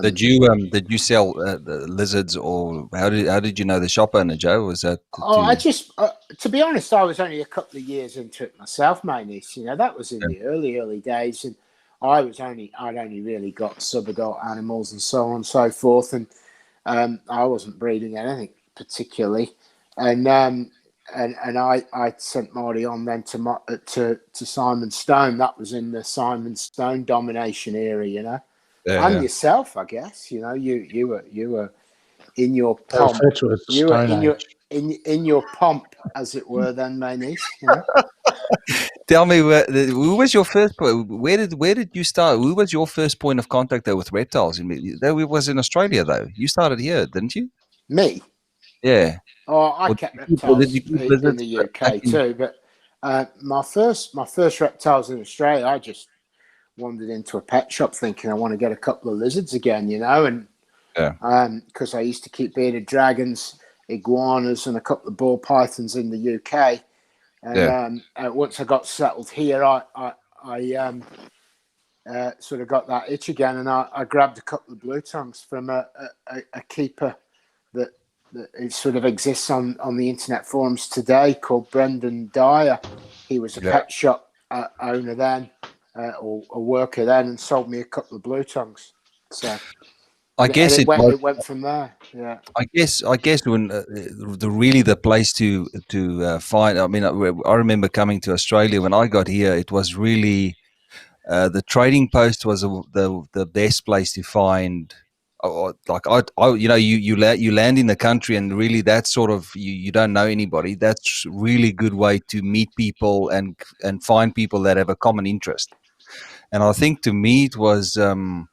did you sell the lizards, or how did you know the shop owner, Joe? Was that I just to be honest, I was only a couple of years into it myself, mainly. That was in the early days, and I'd only really got subadult animals and so on and so forth, and I wasn't breeding anything particularly, and I sent Marty on then to Simon Stone. That was in the Simon Stone domination era, and yourself, I guess. You were in your pomp. You were in your pomp, as it were, then, my niece. Tell me, who was your first? Where did you start? Who was your first point of contact though with reptiles? That was in Australia, though. You started here, didn't you? Me? Yeah. Oh, I kept reptiles in the UK too, but my first reptiles in Australia, I just wandered into a pet shop thinking I want to get a couple of lizards again, and because I used to keep bearded dragons, iguanas, and a couple of ball pythons in the UK. And once I got settled here, I sort of got that itch again, and I grabbed a couple of blue tongues from a keeper that it sort of exists on the internet forums today, called Brendan Dyer. He was a pet shop owner then, or a worker then, and sold me a couple of blue tongues. So I guess it went from there. Yeah. I guess when the place to find. I mean, I remember coming to Australia when I got here. It was really the trading post was the best place to find. You land in the country, and really that sort of you don't know anybody. That's really good way to meet people and find people that have a common interest. And I think to me it was the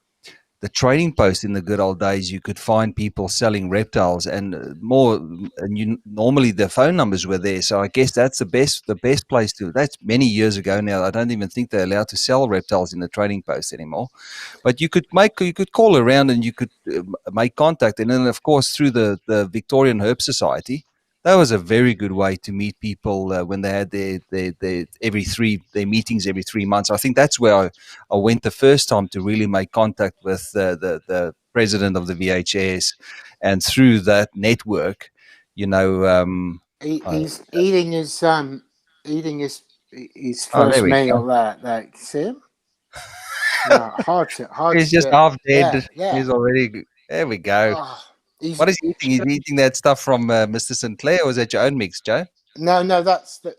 trading post in the good old days. You could find people selling reptiles and more, and normally the phone numbers were there. So I guess that's the best place to. That's many years ago now. I don't even think they're allowed to sell reptiles in the trading post anymore. But you could call around and you could make contact, and then of course through the Victorian Herb Society. That was a very good way to meet people when they had their meetings every 3 months. I think that's where I went the first time to really make contact with the president of the VHS, and through that network, he's eating his first meal there. See him? No, hard He's just half dead. Yeah. He's already. There we go. Oh, what is he eating? He's eating that stuff from Mr. Sinclair, or is that your own mix, Joe? No, that's the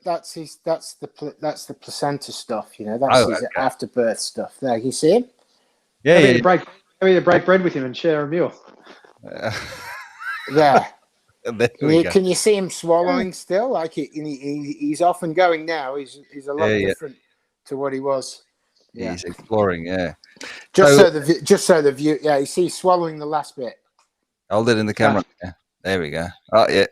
placenta stuff. That's his afterbirth stuff. There, you see him? Yeah, maybe break bread with him and share a meal. There. Can you see him swallowing still? Like he's off and going now. He's a lot different to what he was. Yeah. He's exploring. Yeah. Just so the view. Yeah, you see, swallowing the last bit. Hold it in the camera. Yeah. There we go. Oh yeah.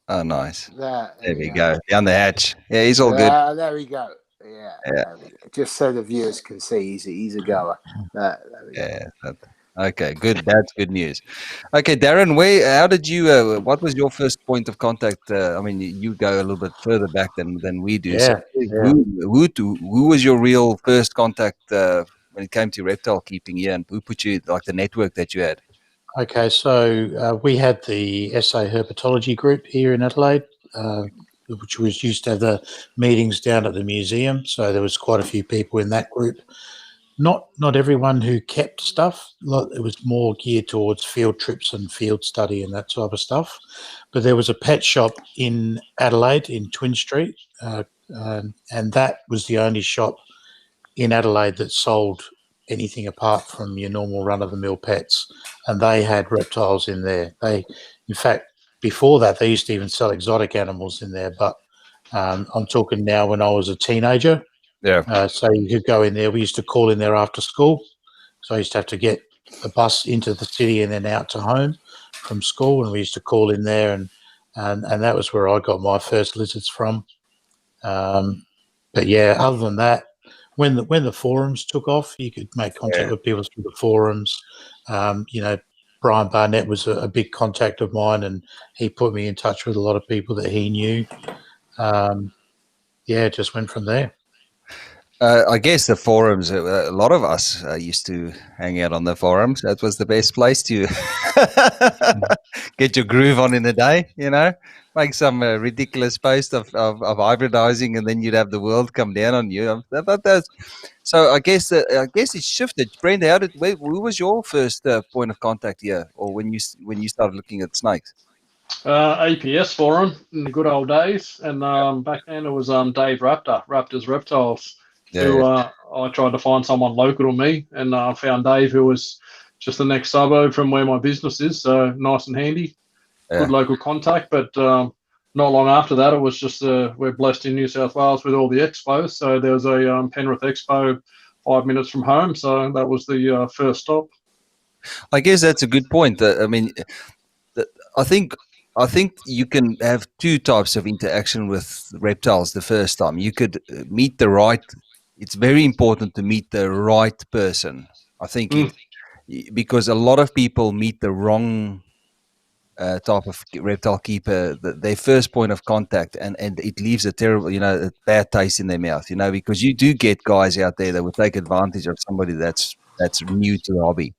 Oh, nice. There we go. Down the hatch. Yeah, he's all good. There we go. Yeah. Just so the viewers can see, he's a goer. There we go. Okay, good. That's good news. Okay, Darren, how did you? What was your first point of contact? I mean, you go a little bit further back than we do. Yeah. So who was your real first contact when it came to reptile keeping here, and who put you like the network that you had? Okay, so we had the SA Herpetology group here in Adelaide, which was used to have the meetings down at the museum. So there was quite a few people in that group. Not everyone who kept stuff. It was more geared towards field trips and field study and that type of stuff. But there was a pet shop in Adelaide in Twin Street, and that was the only shop in Adelaide that sold anything apart from your normal run-of-the-mill pets, and they had reptiles in there. In fact, before that, they used to even sell exotic animals in there. But I'm talking now when I was a teenager. Yeah. So you could go in there. We used to call in there after school. So I used to have to get a bus into the city and then out to home from school, and we used to call in there, and and that was where I got my first lizards from. But yeah, other than that, when the forums took off, you could make contact with people through the forums. Brian Barnett was a big contact of mine, and he put me in touch with a lot of people that he knew. It just went from there. I guess the forums, a lot of us used to hang out on the forums. That was the best place to get your groove on in the day, make some ridiculous post of hybridizing, and then you'd have the world come down on you. So I guess it shifted. Brent, who was your first point of contact here, or when you started looking at snakes? APS forum in the good old days, and back then it was Dave Raptor's Reptiles. I tried to find someone local to me, and I found Dave, who was just the next suburb from where my business is, so nice and handy. Good local contact. But not long after that, it was just we're blessed in New South Wales with all the expos, so there was a Penrith Expo 5 minutes from home, so that was the first stop. I guess that's a good point. I think you can have two types of interaction with reptiles the first time. You could meet the right. It's very important to meet the right person. I think because a lot of people meet the wrong type of reptile keeper, their first point of contact, and it leaves a terrible, a bad taste in their mouth, because you do get guys out there that will take advantage of somebody that's new to the hobby.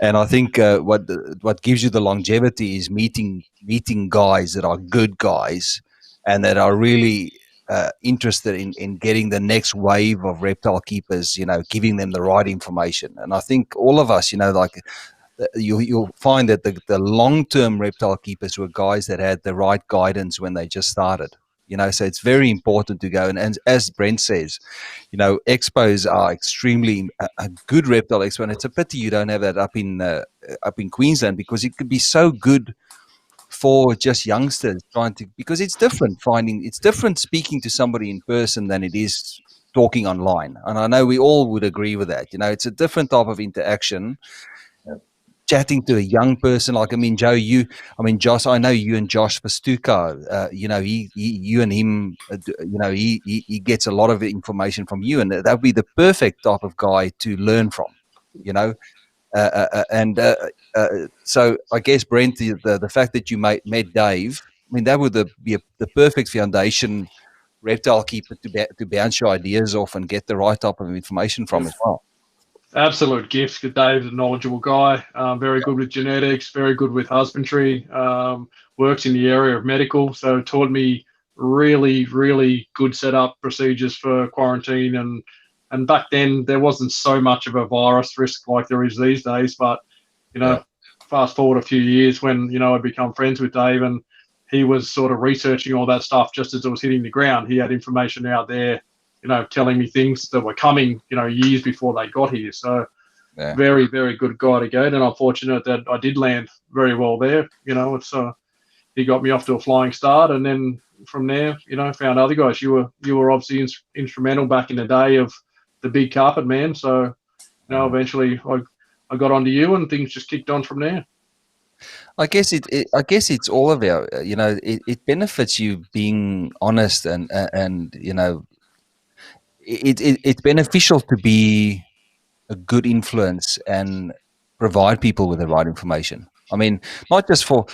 And I think what gives you the longevity is meeting guys that are good guys and that are really interested in getting the next wave of reptile keepers, giving them the right information. And I think all of us, you'll find that the long-term reptile keepers were guys that had the right guidance when they just started. So it's very important to go. And as Brent says, expos are extremely a good reptile expo. And it's a pity you don't have that up in Queensland, because it could be so good for just youngsters because it's different speaking to somebody in person than it is talking online. And I know we all would agree with that. It's a different type of interaction. Chatting to a young person, Josh, I know you and Josh Pastuca, you and him, he gets a lot of information from you, and that would be the perfect type of guy to learn from, so I guess, Brent, the fact that you met Dave, that would be the perfect foundation reptile keeper to bounce your ideas off and get the right type of information from as well. Absolute gift. Dave's a knowledgeable guy, very good with genetics, very good with husbandry, works in the area of medical, so taught me really, really good setup procedures for quarantine. And back then there wasn't so much of a virus risk like there is these days, but fast forward a few years when I'd become friends with Dave, and he was sort of researching all that stuff just as it was hitting the ground. He had information out there, telling me things that were coming, years before they got here. So very, very good guy to go. And I'm fortunate that I did land very well there. He got me off to a flying start. And then from there, found other guys. You were obviously instrumental back in the day of the big carpet man. So, eventually I got onto you, and things just kicked on from there. I guess it's all about, it benefits you being honest and it's beneficial to be a good influence and provide people with the right information. Not just for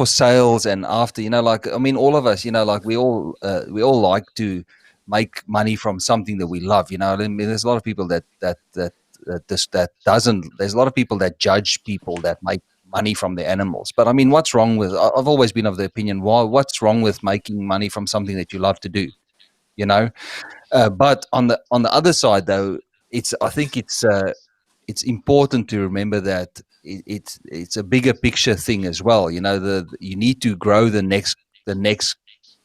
sales and after, all of us, we all like to make money from something that we love. There's a lot of people that doesn't. There's a lot of people that judge people that make money from the animals. But what's wrong with? I've always been of the opinion, what's wrong with making money from something that you love to do? But on the other side, though, I think it's important to remember that it's a bigger picture thing as well. You need to grow the next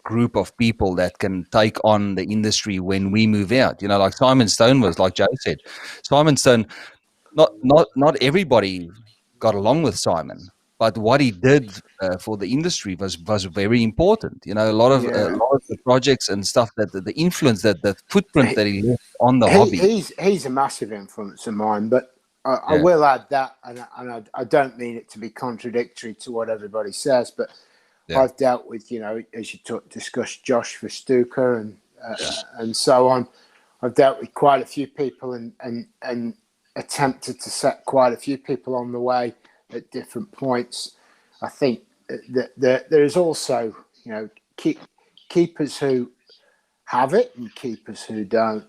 group of people that can take on the industry when we move out. Like Simon Stone was, like Joe said, Simon Stone. Not everybody got along with Simon, but what he did for the industry was very important. A lot of the projects and stuff, that the influence, that the footprint that he left on the hobby. He's a massive influence of mine, but I will add that, and I don't mean it to be contradictory to what everybody says, but I've dealt with, as you discussed, Josh Verstuker and so on. I've dealt with quite a few people and attempted to set quite a few people on the way at different points. I think that there is also, keepers who have it and keepers who don't,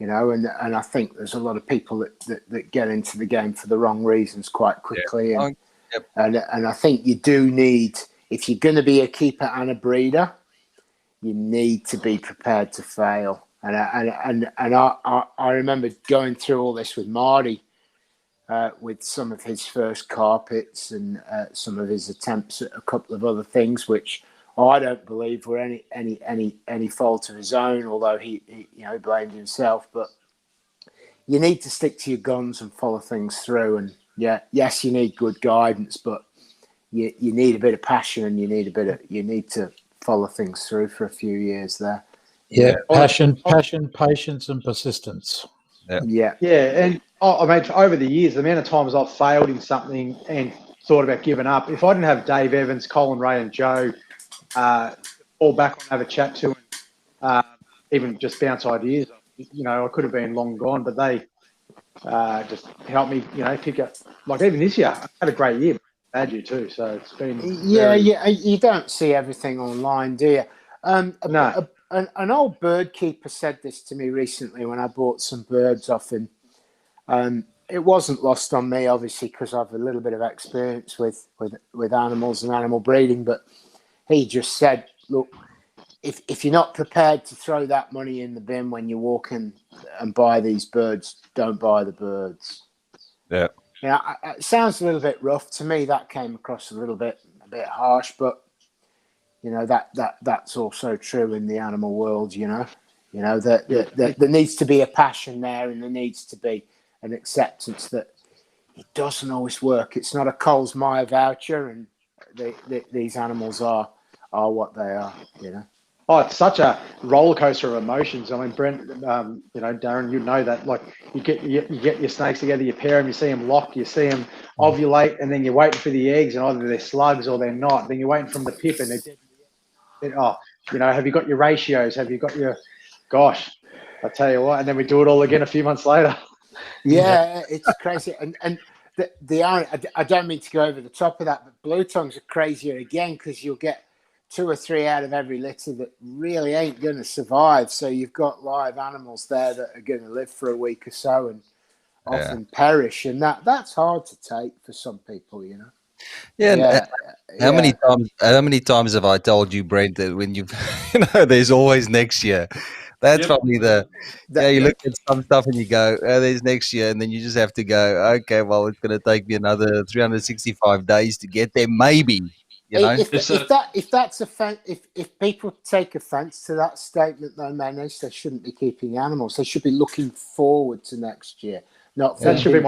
and I think there's a lot of people that get into the game for the wrong reasons quite quickly. And I think you do need, if you're going to be a keeper and a breeder, you need to be prepared to fail. And I remember going through all this with Marty, with some of his first carpets and some of his attempts at a couple of other things, which I don't believe were any fault of his own, although he blamed himself. But you need to stick to your guns and follow things through. And yes, you need good guidance, but you need a bit of passion, and you need to follow things through for a few years there. Yeah, passion, patience, and persistence. Yeah. And I mean, over the years, the amount of times I've failed in something and thought about giving up. If I didn't have Dave Evans, Colin Ray, and Joe fall back on, have a chat to, and even just bounce ideas, I could have been long gone, but they just helped me, pick up. Like even this year, I had a great year. Bad year too, so it's been you don't see everything online, do you? No. An old bird keeper said this to me recently when I bought some birds off him. It wasn't lost on me, obviously, because I've a little bit of experience with animals and animal breeding, but he just said, look, if you're not prepared to throw that money in the bin when you walk in and buy these birds, don't buy the birds. Yeah. It sounds a little bit rough to me. That came across a bit harsh, but that's also true in the animal world. That there needs to be a passion there, and there needs to be an acceptance that it doesn't always work. It's not a Coles Myer voucher, and these animals are what they are. Oh, it's such a roller coaster of emotions. I mean, Brent, Darren, you know that. Like, you get your snakes together, you pair them, you see them lock, you see them ovulate, and then you're waiting for the eggs, and either they're slugs or they're not. Then you're waiting from the pip, and they're dead. Have you got your ratios? Have you got your? Gosh, I tell you what. And then we do it all again a few months later. Yeah, it's crazy. And I don't mean to go over the top of that, but blue tongues are crazier again, because you'll get 2 or 3 out of every litter that really ain't going to survive. So you've got live animals there that are going to live for a week or so and often perish, and that's hard to take for some people, How many times have I told you, Brent, that when you there's always next year. That's probably you look at some stuff and you go, there's next year, and then you just have to go, okay, well, it's going to take me another 365 days to get there, maybe. If people take offence to that statement, though, Menes, they shouldn't be keeping animals. They should be looking forward to next year, not thinking,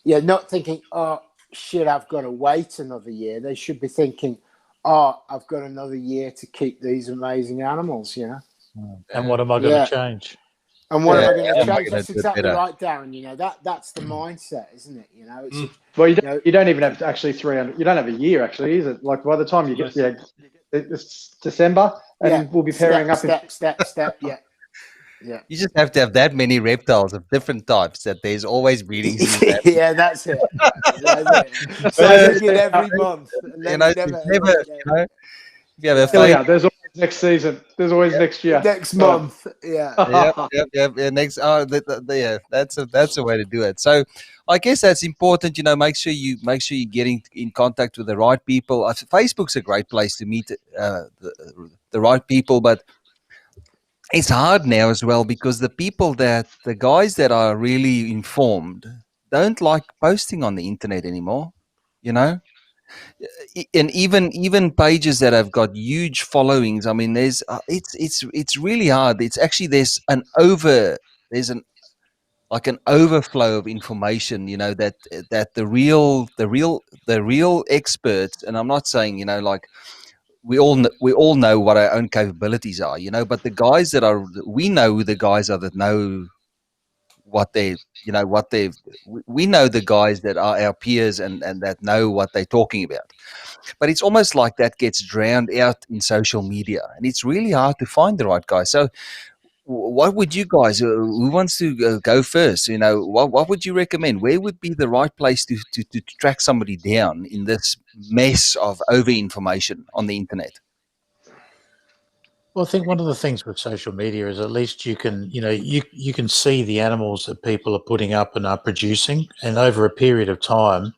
not thinking, oh shit, I've got to wait another year. They should be thinking, oh, I've got another year to keep these amazing animals. And what am I going to change? And what am I going to change? That's exactly right, Darren. That's the mindset, isn't it? Well, you don't even have actually 300. You don't have a year, actually, is it? Like, by the time you get it's December, and we'll be pairing up. Step. Yeah. You just have to have that many reptiles of different types that there's always breeding season. Yeah, that's it. So every month. If you have a failure, there's always next season. There's always next year. Next month. Yeah. Next. That's a way to do it. So, I guess that's important. Make sure you get in contact with the right people. Facebook's a great place to meet the right people, but it's hard now as well, because the guys that are really informed don't like posting on the internet anymore. And even pages that have got huge followings. I mean, there's it's really hard. It's actually there's an overflow of information. That the real experts. And I'm not saying we all know what our own capabilities are. But the guys we know who the guys are that know what they, what they, we know the guys that are our peers and that know what they're talking about. But it's almost like that gets drowned out in social media, and it's really hard to find the right guy. So what would you guys, who wants to go first? What would you recommend? Where would be the right place to track somebody down in this mess of over information on the internet? Well, I think one of the things with social media is at least you can, you can see the animals that people are putting up and are producing, and over a period of time,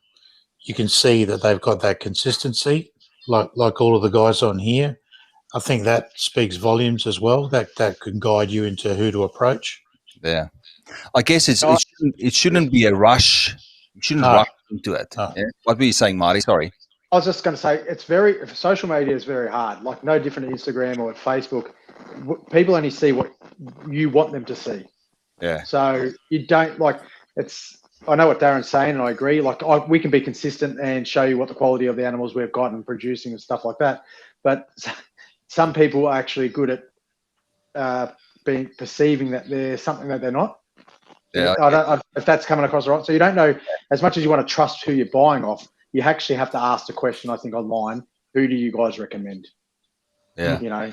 you can see that they've got that consistency, like all of the guys on here. I think that speaks volumes as well. That can guide you into who to approach. Yeah, I guess it shouldn't be a rush. You shouldn't rush into it. No. Yeah? What were you saying, Marty? Sorry. I was just going to say, social media is very hard. Like no different to Instagram or Facebook. People only see what you want them to see. Yeah. So you don't I know what Darren's saying, and I agree. We can be consistent and show you what the quality of the animals we've got and producing and stuff like that. But some people are actually good at perceiving that they're something that they're not. Yeah. I don't if that's coming across right. So you don't know, as much as you want to trust who you're buying off, you actually have to ask the question, I think, online, who do you guys recommend? Yeah.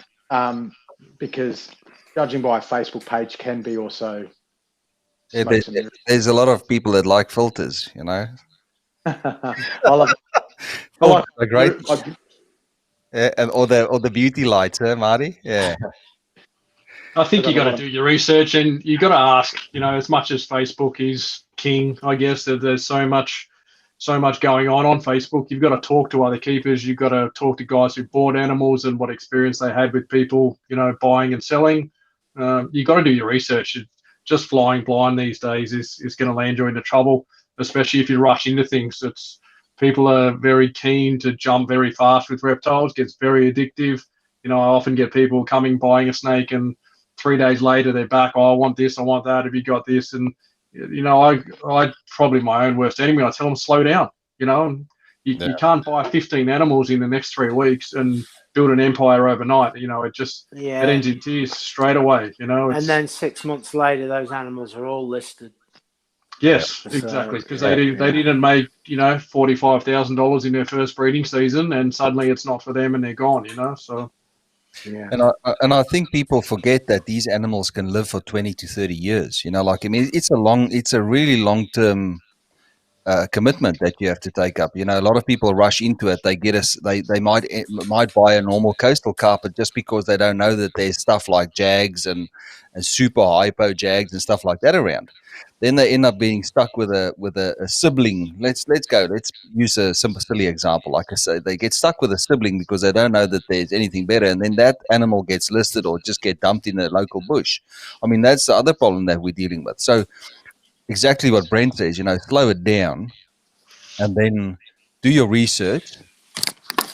Because judging by a Facebook page can be also. Yeah, there's a lot of people that like filters, I love it. Great. Yeah, and or the beauty lights, Marty? Yeah. I think you got to do your research, and you got to ask. As much as Facebook is king, I guess that there's so much going on Facebook. You've got to talk to other keepers. You've got to talk to guys who bought animals and what experience they had with people, buying and selling. You got to do your research. Just flying blind these days is going to land you into trouble, especially if you rush into things. People are very keen to jump very fast with reptiles. Gets very addictive. I often get people coming, buying a snake, and 3 days later they're back. Oh, I want this, I want that. Have you got this? And I probably my own worst enemy. I tell them slow down. You can't buy 15 animals in the next 3 weeks and build an empire overnight. It ends in tears straight away. And then 6 months later, those animals are all listed. Yes, exactly, because they didn't make $45,000 in their first breeding season, and suddenly it's not for them and they're gone. So. Yeah. And I think people forget that these animals can live for 20 to 30 years. It's a really long-term commitment that you have to take up. A lot of people rush into it. They might buy a normal coastal carpet just because they don't know that there's stuff like jags and super hypo jags and stuff like that around. Then they end up being stuck with a sibling. Let's use a simple silly example. Like I say, they get stuck with a sibling because they don't know that there's anything better, and then that animal gets listed or just get dumped in the local bush. I mean, that's the other problem that we're dealing with. So exactly what Brent says, slow it down and then do your research,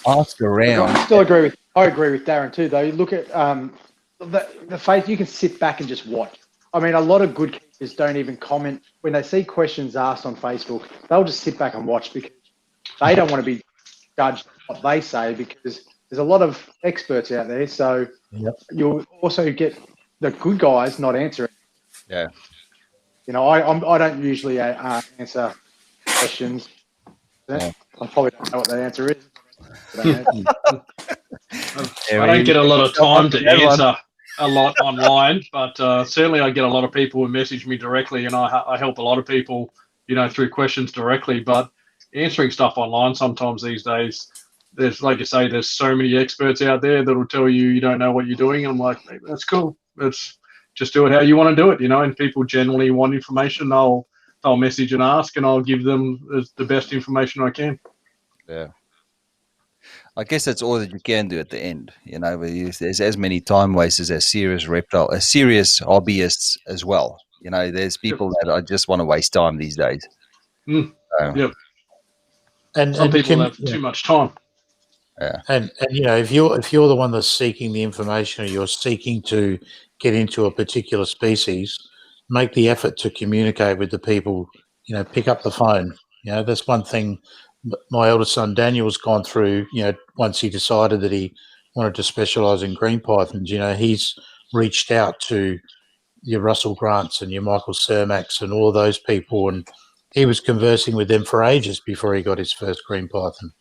ask around. I agree with Darren too, though. You look at the faith, you can sit back and just watch. I mean, a lot of good keepers don't even comment when they see questions asked on Facebook. They'll just sit back and watch because they don't want to be judged on what they say, because there's a lot of experts out there. So you'll also get the good guys not answering. Yeah. I don't usually answer questions. I probably don't know what the answer is. I don't get a lot of time to answer a lot online, but certainly I get a lot of people who message me directly, and I help a lot of people, through questions directly. But answering stuff online sometimes these days, there's, like you say, there's so many experts out there that will tell you don't know what you're doing. And I'm like, that's cool. It's just do it how you want to do it, and people generally want information. They'll message and ask, and I'll give them the best information I can. Yeah. I guess that's all that you can do at the end. There's as many time wasters as serious hobbyists as well. There's people that I just want to waste time these days. Yep. And some people have too much time. Yeah. And if you're the one that's seeking the information, or you're seeking to get into a particular species, make the effort to communicate with the people. Pick up the phone. That's one thing. My eldest son Daniel's gone through. Once he decided that he wanted to specialise in green pythons, he's reached out to your Russell Grants and your Michael Cermacks and all those people, and he was conversing with them for ages before he got his first green python.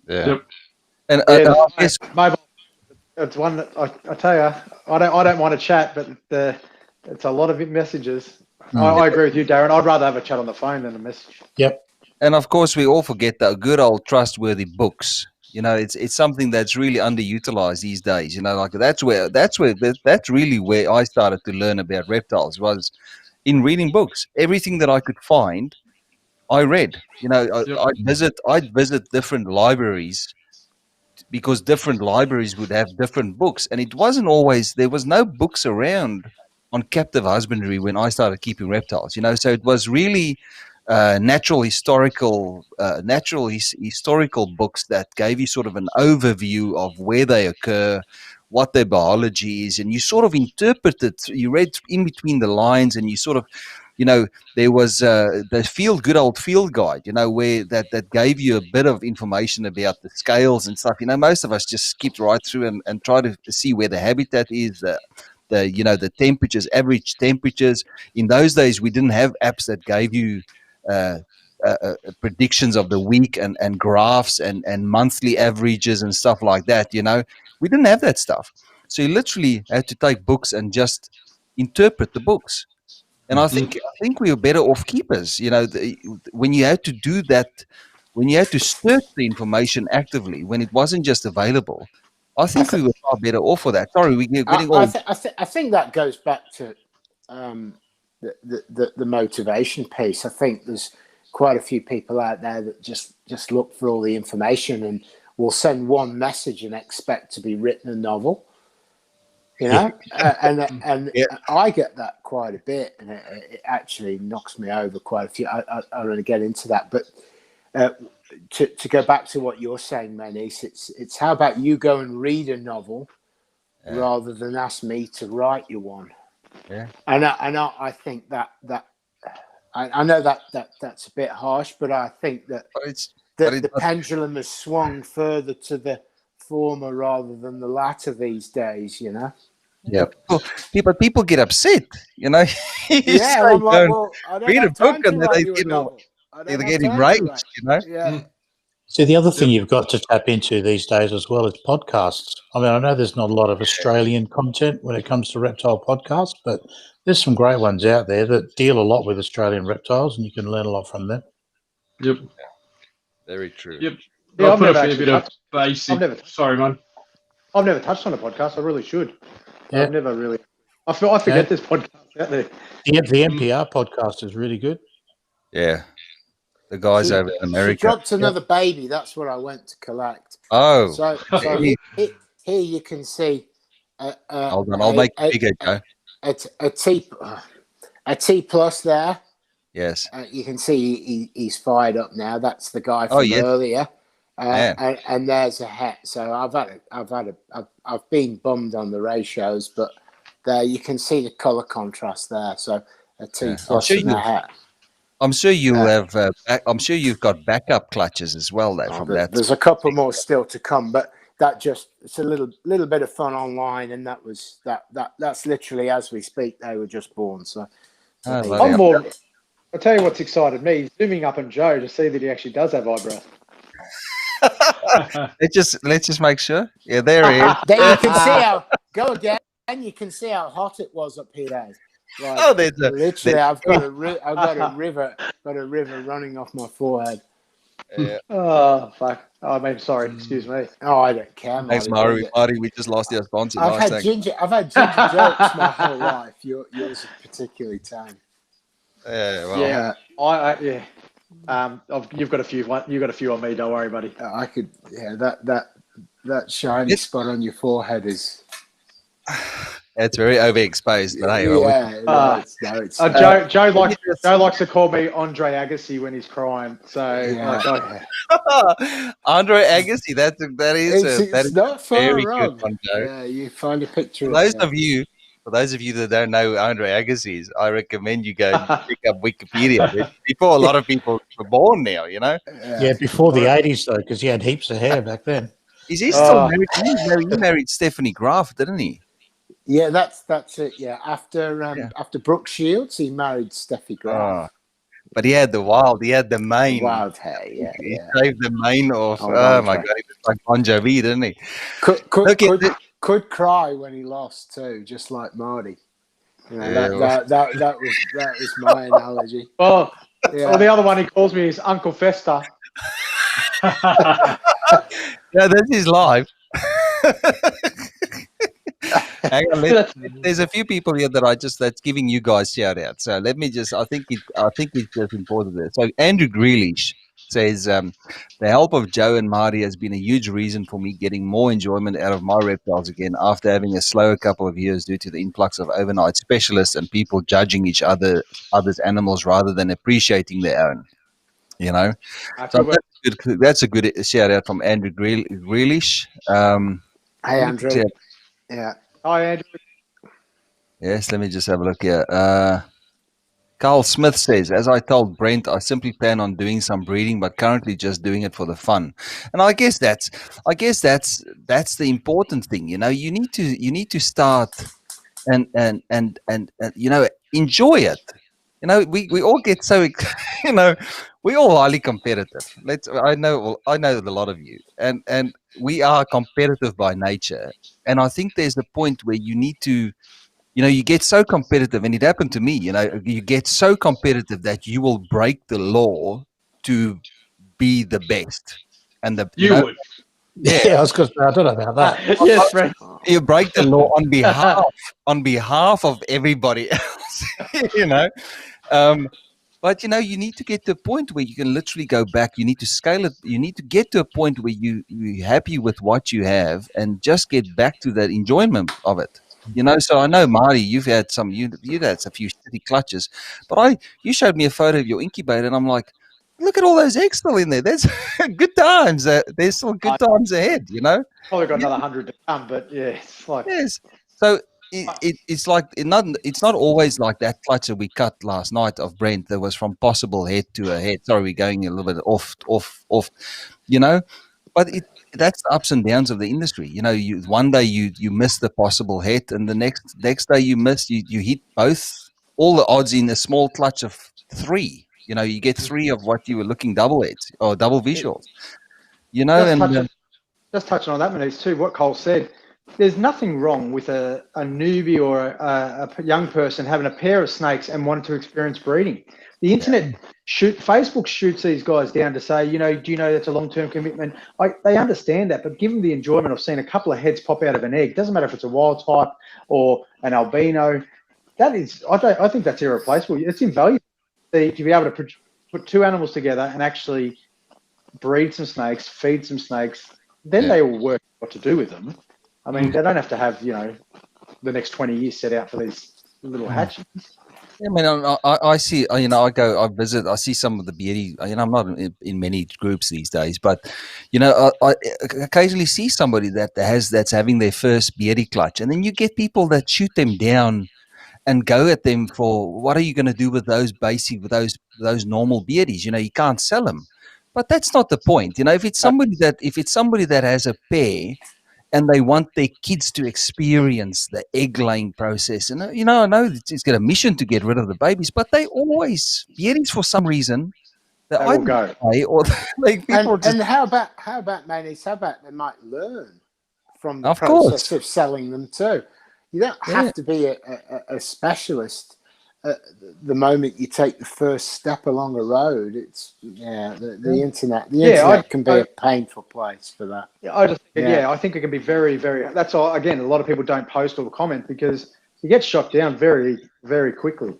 Yeah. Yep. And Yeah, I guess mobile. It's one that I tell you, I don't want to chat, but it's a lot of messages. I agree with you, Darren. I'd rather have a chat on the phone than a message. Yep. And of course, we all forget the good old trustworthy books. You know, it's something that's really underutilized these days. You know, like that's really where I started to learn about reptiles, was in reading books. Everything that I could find, I read. You know, Yep. I'd visit different libraries, because different libraries would have different books, and it wasn't always, there was no books around on captive husbandry when I started keeping reptiles, you know. So it was really historical books that gave you sort of an overview of where they occur, what their biology is, and you sort of interpreted, you read in between the lines, and you sort of, you know, there was the good old field guide, you know, where that gave you a bit of information about the scales and stuff. You know, most of us just skipped right through and try to see where the habitat is, the temperatures, average temperatures. In those days, we didn't have apps that gave you predictions of the week and graphs and monthly averages and stuff like that. You know, we didn't have that stuff. So you literally had to take books and just interpret the books. And I think we were better off keepers. You know, when you had to do that, when you had to search the information actively, when it wasn't just available, I think we were far better off for that. Sorry, we're getting all. I think that goes back to the motivation piece. I think there's quite a few people out there that just look for all the information and will send one message and expect to be written a novel. You know, and I get that quite a bit, and it actually knocks me over quite a few. I want to get into that, but to go back to what you're saying, Menis, it's how about you go and read a novel rather than ask me to write you one. Yeah, and I think that I know that's a bit harsh, but I think that the pendulum has swung further to the former rather than the latter these days. You know. Yeah. People get upset, you know. Yeah, I'm like, well, I don't read a have time book to and then write they you a get novel. I don't they have get time to enraged, write. you know. Yeah. See, the other thing you've got to tap into these days as well is podcasts. I mean, I know there's not a lot of Australian content when it comes to reptile podcasts, but there's some great ones out there that deal a lot with Australian reptiles, and you can learn a lot from them. Yep. Very true. Yep. Yeah, I'll I've put a never fair actually bit of basic. Sorry, man. I've never touched on a podcast. I really should. Yeah. I've never really. I forget there's podcasts out there. The NPR podcast is really good. Yeah, the guys over in America. She dropped another baby. That's what I went to collect. Oh, so here you can see. Hold on, I'll make it bigger, Joe. A T plus there. Yes. You can see he's fired up now. That's the guy from earlier. And there's a het. So I've been bummed on the ratios, but there you can see the color contrast there. So a T plus and a het. I'm sure you have. I'm sure you've got backup clutches as well. There's a couple more still to come, but it's a little bit of fun online, and that's literally as we speak. They were just born. So I'm more. I'll tell you what's excited me: zooming up on Joe to see that he actually does have eyebrows. let's just make sure. Yeah, there he is. There you can see how go again. And you can see how hot it was up here. Like, literally, I've got a river running off my forehead. Oh fuck! Oh, I'm sorry. Excuse me. Oh, I don't care. Thanks, Marty. We just lost our sponsor. I've had ginger jokes my whole life. Yours is particularly tame. Yeah, well. You've got a few. You've got a few on me. Don't worry, buddy. I could. Yeah, that shiny spot on your forehead is. It's very overexposed, but hey, Joe likes to call me Andre Agassi when he's crying. So Andre Agassi, that is not far very wrong. Good one, Joe. Yeah, you find a picture. For those of you that don't know who Andre Agassi is, I recommend you go pick up Wikipedia before a lot of people were born now. You know. Yeah, before the 80s though, because he had heaps of hair back then. Is he still married? He married Stephanie Graf, didn't he? Yeah, that's it. Yeah, after Brooke Shields, he married Steffi Graf. But he had the mane. Wild hair, yeah, He yeah. shaved the mane off. Old Oh my Andre. God, he was like Bon Jovi, didn't he? Could cry when he lost too, just like Marty. You know, that was my analogy. Well, Yeah. or the other one he calls me is Uncle Fester. Yeah, that's his life. Hang on, there's a few people here that's giving you guys shout out. So let me just, I think it's just important there. So Andrew Grealish says, the help of Joe and Marty has been a huge reason for me getting more enjoyment out of my reptiles again after having a slower couple of years due to the influx of overnight specialists and people judging each other's animals rather than appreciating their own. You know, so that's a good shout out from Andrew Grealish. Hey, Andrew. Yeah. Hi, Andrew. Yes, let me just have a look here. Carl Smith says, as I told Brent, I simply plan on doing some breeding, but currently just doing it for the fun. And I guess that's the important thing. You know, you need to start and enjoy it. You know, we all get so we all highly competitive. I know a lot of you, and we are competitive by nature. And I think there's a point where you need to, you get so competitive, and it happened to me. You get so competitive that you will break the law to be the best. And you would. Yeah, I was going to say, I don't know about that. Yes, Brent. You break the law on behalf of everybody else. But you need to get to a point where you can literally go back. You need to scale it. You need to get to a point where you're happy with what you have and just get back to that enjoyment of it. So I know, Marty, you've had you've had a few shitty clutches, but you showed me a photo of your incubator, and I'm like, look at all those eggs still in there. That's good times. There's still good times ahead. Probably got another 100 to come, but yeah, it's like Yes. So it's like it's not always like that clutch that we cut last night of Brent that was from possible head to a head. Sorry, we're going a little bit off. But that's the ups and downs of the industry. One day you miss the possible head, and the next day you hit all the odds in a small clutch of 3. You get 3 of what you were looking double heads or double visuals. Just touching on that, Manise, too, what Cole said, there's nothing wrong with a newbie or a young person having a pair of snakes and wanting to experience breeding. The internet, Facebook shoots these guys down to say, do you know that's a long-term commitment? They understand that, but give them the enjoyment of seeing a couple of heads pop out of an egg. Doesn't matter if it's a wild type or an albino. I think that's irreplaceable. It's invaluable to be able to put 2 animals together and actually breed some snakes, feed some snakes. Then they will work what to do with them. I mean, they don't have to have, the next 20 years set out for these little hatchings. Yeah, I mean, I see, I visit, I see some of the beauty, I'm not in many groups these days, but, I occasionally see somebody that's having their first beauty clutch, and then you get people that shoot them down and go at them for, what are you going to do with those those normal beauties? You can't sell them. But that's not the point. If it's somebody that has a pair and they want their kids to experience the egg laying process, and I know it's got a mission to get rid of the babies, but they always beauties for some reason that I will go. Or like people and how about Manise? How about they might learn from the Of process course. of selling them too? You don't have to be a specialist. The moment you take the first step along a road, it's the internet. The internet can be a painful place for that. Yeah, I think it can be very, very. That's all. Again, a lot of people don't post or comment because you get shot down very, very quickly.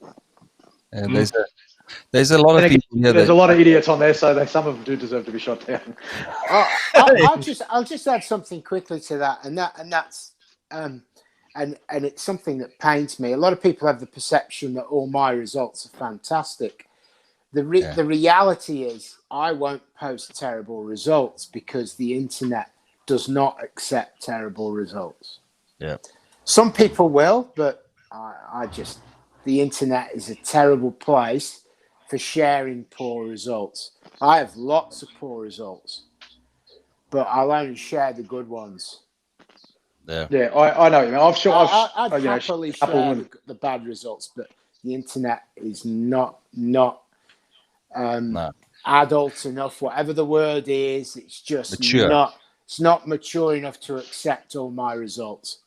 There's a lot of people here. There's a lot of idiots on there, so some of them do deserve to be shot down. I'll just add something quickly to that, and that's. And it's something that pains me. A lot of people have the perception that all my results are fantastic. The reality is I won't post terrible results because the internet does not accept terrible results. Yeah. Some people will, but the internet is a terrible place for sharing poor results. I have lots of poor results, but I'll only share the good ones. Yeah, I know what you mean. I'd you know, happily a couple share of the bad results, but the internet is not No. adult enough. Whatever the word is, it's just Mature. not. It's not mature enough to accept all my results.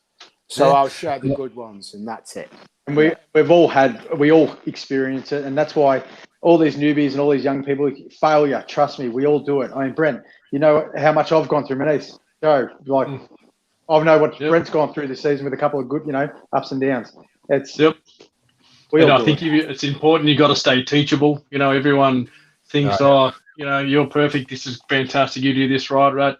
So Yeah. I'll share the good ones, and that's it. And we all experience it, and that's why all these newbies and all these young people, failure, trust me, we all do it. I mean, Brent, you know how much I've gone through, Manice. Joe, like, I know what Brent's gone through this season with a couple of good, ups and downs. It's And I think it's important. You got to stay teachable. Everyone thinks, you're perfect. This is fantastic. You do this right.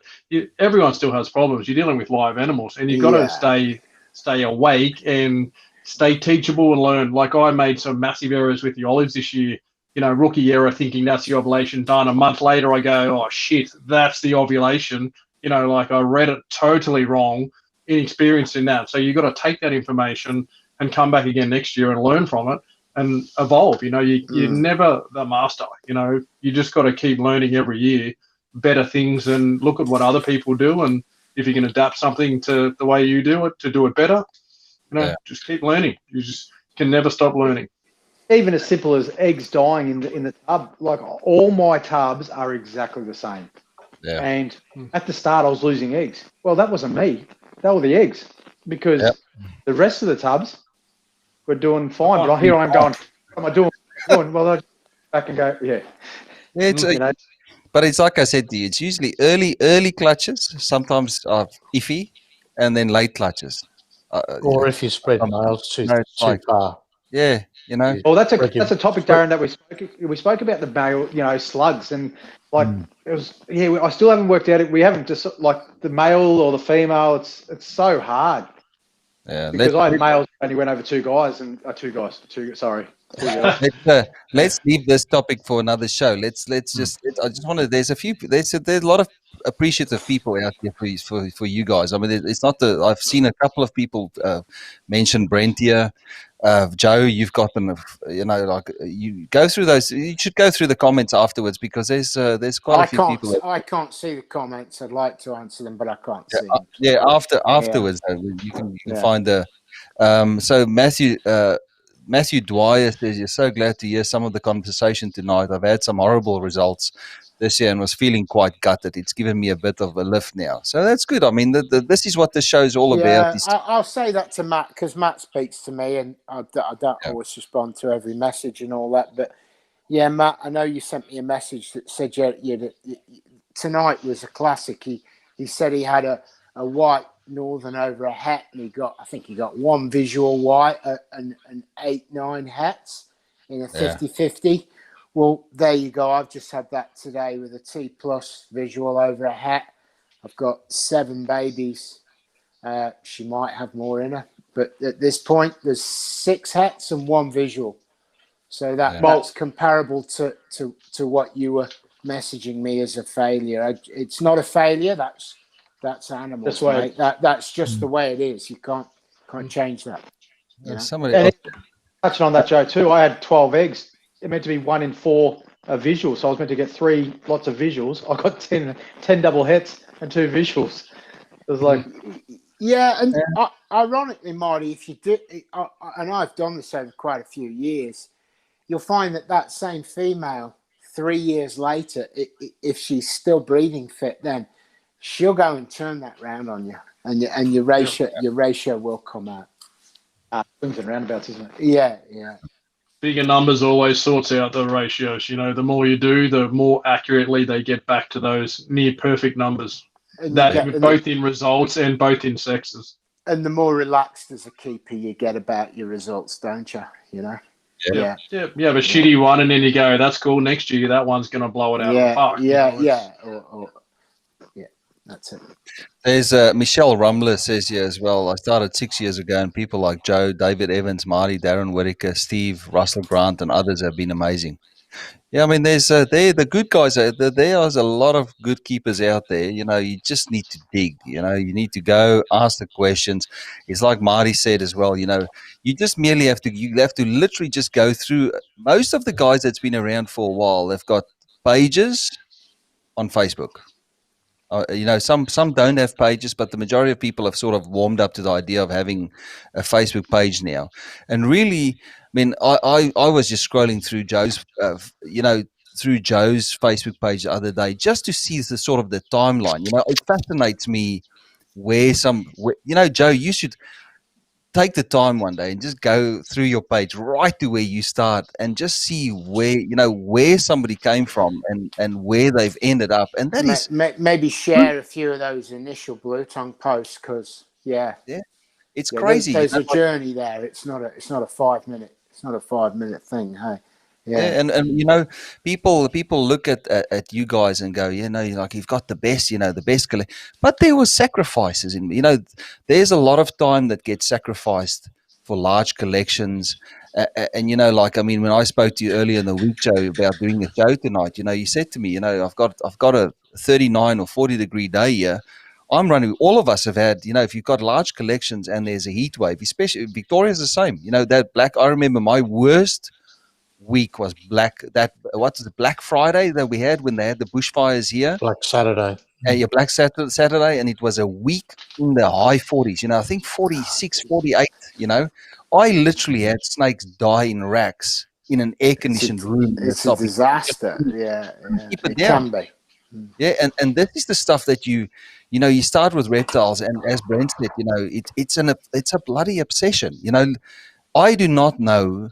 Everyone still has problems. You're dealing with live animals, and you've got to stay awake and stay teachable and learn. Like, I made some massive errors with the olives this year. Rookie error, thinking that's the ovulation done. A month later, I go, oh shit, that's the ovulation. Like, I read it totally wrong, inexperienced in that. So you got to take that information and come back again next year and learn from it and evolve. You're never the master. You just got to keep learning every year better things and look at what other people do. And if you can adapt something to the way you do it to do it better, just keep learning. You just can never stop learning. Even as simple as eggs dying in the tub. Like, all my tubs are exactly the same. Yeah. And at the start, I was losing eggs. Well, that wasn't me. That were the eggs, because the rest of the tubs were doing fine. But here I'm going, what am I doing? Well, I back and go, It's but it's like I said to you, it's usually early clutches, sometimes iffy, and then late clutches. Or if you spread males too far. Yeah, Well, that's a topic, Darren, that we spoke about the male, slugs, and like it was. Yeah, I still haven't worked out it. We haven't just like the male or the female. It's so hard. Yeah, because I had males only went over two guys. Sorry. Let's leave this topic for another show. Let's just. I just wanted. There's a lot of appreciative people out there for you guys. I mean, it's not I've seen a couple of people mention Brent here. Joe, you've got them. You go through those. You should go through the comments afterwards, because there's quite a few people. I can't see the comments. I'd like to answer them, but I can't see them. Yeah, afterwards, you can find the. So Matthew Dwyer says, you're so glad to hear some of the conversation tonight. I've had some horrible results this year and was feeling quite gutted. It's given me a bit of a lift now. So that's good. I mean, this is what this show's all about. I'll say that to Matt, because Matt speaks to me, and I don't always respond to every message and all that. But yeah, Matt, I know you sent me a message that said tonight was a classic. He said he had a white northern over a het, and I think he got one visual white and 8-9 hets in a 50-50. Well, there you go. I've just had that today with a T plus visual over a het. I've got 7 babies. She might have more in her, but at this point there's 6 hets and 1 visual. So that's comparable to what you were messaging me as a failure. It's not a failure. That's animals, mate. That's just the way it is. You can't change that. Touching on that, Joe, too, I had 12 eggs. It meant to be 1 in 4 visuals. So I was meant to get 3 lots of visuals. I got 10 double hets and 2 visuals. It was like... Yeah, and ironically, Marty, if you did, and I've done this over quite a few years, you'll find that same female, 3 years later, if she's still breeding fit, then she'll go and turn that round on you, and your ratio will come out. Swings and roundabouts, isn't it? Yeah. Bigger numbers always sorts out the ratios. The more you do, the more accurately they get back to those near perfect numbers. Both in results and both in sexes. And the more relaxed as a keeper you get about your results, don't you? Yeah. You have a shitty one, and then you go, that's cool. Next year, that one's going to blow it out of the park. That's it. There's Michelle Rumler says here as well. I started 6 years ago, and people like Joe, David Evans, Marty, Darren Whitaker, Steve, Russell Grant, and others have been amazing. Yeah, I mean, they're the good guys. There's a lot of good keepers out there. You just need to dig. You need to go ask the questions. It's like Marty said as well. You just merely have to literally just go through. Most of the guys that's been around for a while, they've got pages on Facebook. Some don't have pages, but the majority of people have sort of warmed up to the idea of having a Facebook page now. And really, I mean, I was just scrolling through Joe's, through Joe's Facebook page the other day just to see the sort of the timeline. It fascinates me Joe, you should take the time one day and just go through your page right to where you start and just see where somebody came from and where they've ended up. And that is maybe share a few of those initial Blue Tongue posts, because it's crazy. There's a journey there. It's not a 5 minute. It's not a 5 minute thing. Hey. Yeah, and people look at you guys and go, like you've got the best, the best collection. But there was sacrifices in, there's a lot of time that gets sacrificed for large collections. And when I spoke to you earlier in the week, Joe, about doing a show tonight, you said to me, I've got a 39 or 40 degree day here. I'm running. All of us have had, if you've got large collections and there's a heat wave, especially Victoria's the same. That black. I remember my worst week was Black Friday that we had when they had the bushfires here. Black Saturday. Black Saturday, and it was a week in the high 40s. I think 46, 48. I literally had snakes die in racks in an air-conditioned room. It's a disaster. Yeah. It can be. Yeah, and this is the stuff that you start with reptiles, and as Brent said, it's a bloody obsession. I do not know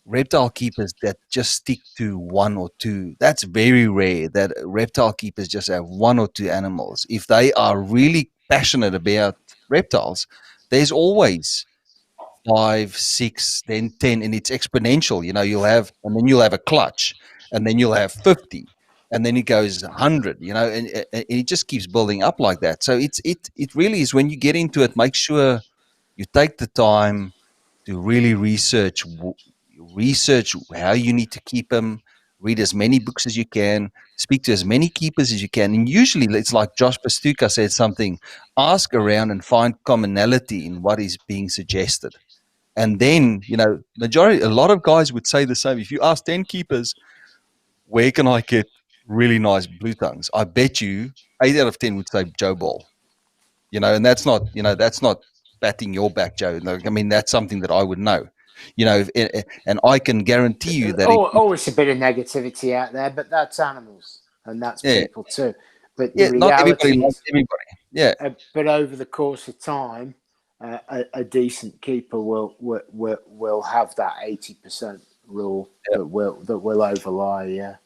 reptile keepers that just stick to one or two. That's very rare that reptile keepers just have one or two animals. If they are really passionate about reptiles, there's always 5, 6, then 10, and it's exponential. You'll have a clutch, and then you'll have 50, and then it goes 100. And it just keeps building up like that. So it really is, when you get into it, make sure you take the time to really research how you need to keep them, read as many books as you can, speak to as many keepers as you can. And usually it's like Josh Pastuka said something, ask around and find commonality in what is being suggested. And then, a lot of guys would say the same. If you ask 10 keepers, where can I get really nice blue tongues? I bet you 8 out of 10 would say Joe Ball. And that's not batting your back, Joe. I mean, that's something that I would know. And I can guarantee you that always a bit of negativity out there, but that's animals and that's people too. But the not everybody reality likes everybody. Yeah. But over the course of time, a decent keeper will have that 80% rule that will overlie. Yeah.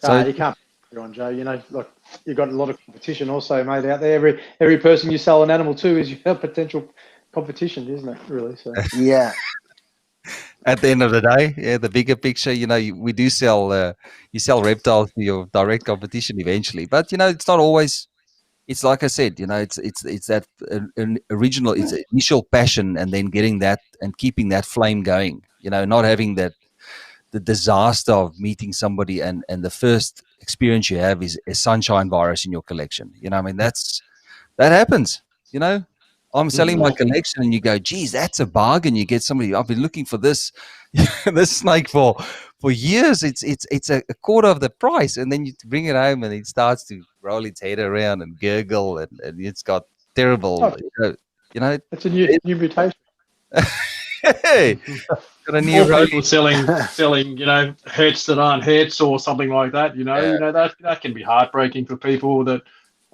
So you can't put it on, Joe. Like you've got a lot of competition also, mate, out there. Every person you sell an animal to is your potential competition, isn't it? Really. So yeah. At the end of the day, the bigger picture, we do sell, you sell reptiles to your direct competition eventually. But, it's not always, it's like I said, it's that original, it's initial passion, and then getting that and keeping that flame going, not having the disaster of meeting somebody and the first experience you have is a sunshine virus in your collection. That happens, I'm selling my collection, and you go, geez, that's a bargain. You get somebody, I've been looking for this this snake for years. It's a quarter of the price, and then you bring it home and it starts to roll its head around and gurgle, and it's got terrible, it's a new mutation. Hey, got a new people selling hertz that aren't hertz or something like that. That can be heartbreaking for people that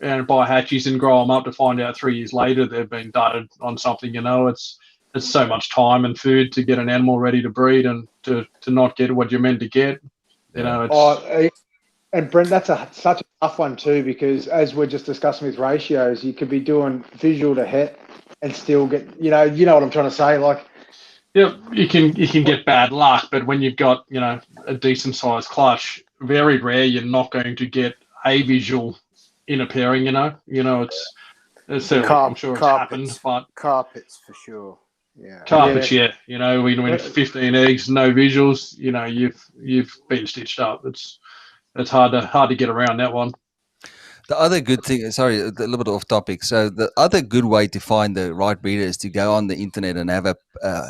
buy hatchies and grow them up to find out 3 years later they've been dudded on something. It's so much time and food to get an animal ready to breed, and to not get what you're meant to get. And Brent, that's such a tough one too, because as we're just discussing with ratios, you could be doing visual to het and still get, you know what I'm trying to say, like. Yeah, you can get bad luck, but when you've got a decent sized clutch, very rare you're not going to get a visual in a pairing. It's I'm sure it's happened, but carpets for sure. Yeah, carpets. Yeah, when 15 eggs, no visuals, you've been stitched up. It's hard to get around that one. The other good thing, sorry, a little bit off topic. So the other good way to find the right breeder is to go on the internet and have a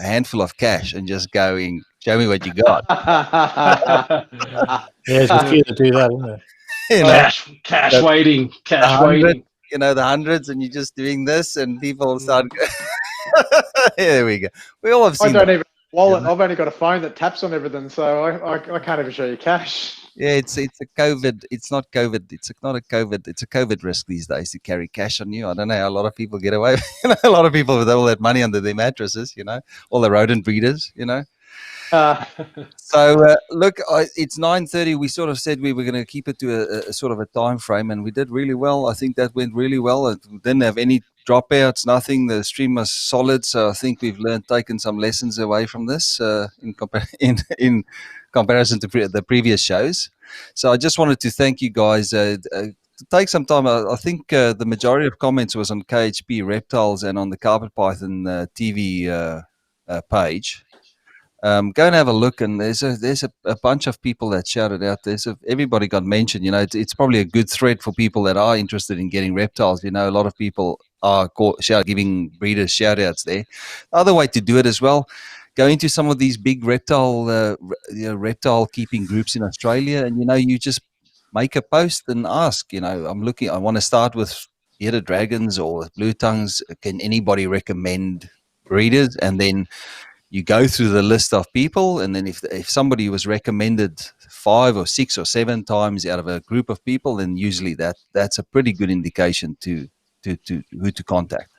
handful of cash and just go in, show me what you got. There's a few that do that, isn't there? you know, Cash the waiting, the cash hundred, waiting. you know, the hundreds, and you're just doing this, and people start. Yeah, there we go. We all have I seen don't that. even wallet. You know? I've only got a phone that taps on everything, so I can't even show you cash. Yeah, it's a COVID. It's not COVID. It's not a COVID. It's a COVID risk these days to carry cash on you. I don't know how a lot of people get away. You know, a lot of people with all that money under their mattresses. You know, all the rodent breeders. You know. So look, it's 9:30. We sort of said we were going to keep it to a sort of a time frame, and we did really well. I think that went really well. It didn't have any dropouts, nothing. The stream was solid, so I think we've taken some lessons away from this in comparison to the previous shows. So I just wanted to thank you guys. To take some time, I think the majority of comments was on KHP Reptiles and on the Carpet Python TV page. Go and have a look, and there's a bunch of people that shouted out. Everybody got mentioned. You know, it's probably a good thread for people that are interested in getting reptiles. You know, a lot of people are giving breeders shout outs there. The other way to do it as well, go into some of these big reptile keeping groups in Australia, and you just make a post and ask. I want to start with bearded dragons or blue tongues. Can anybody recommend breeders? And then you go through the list of people, and then if somebody was recommended 5 or 6 or 7 times out of a group of people, then usually that's a pretty good indication to who to contact.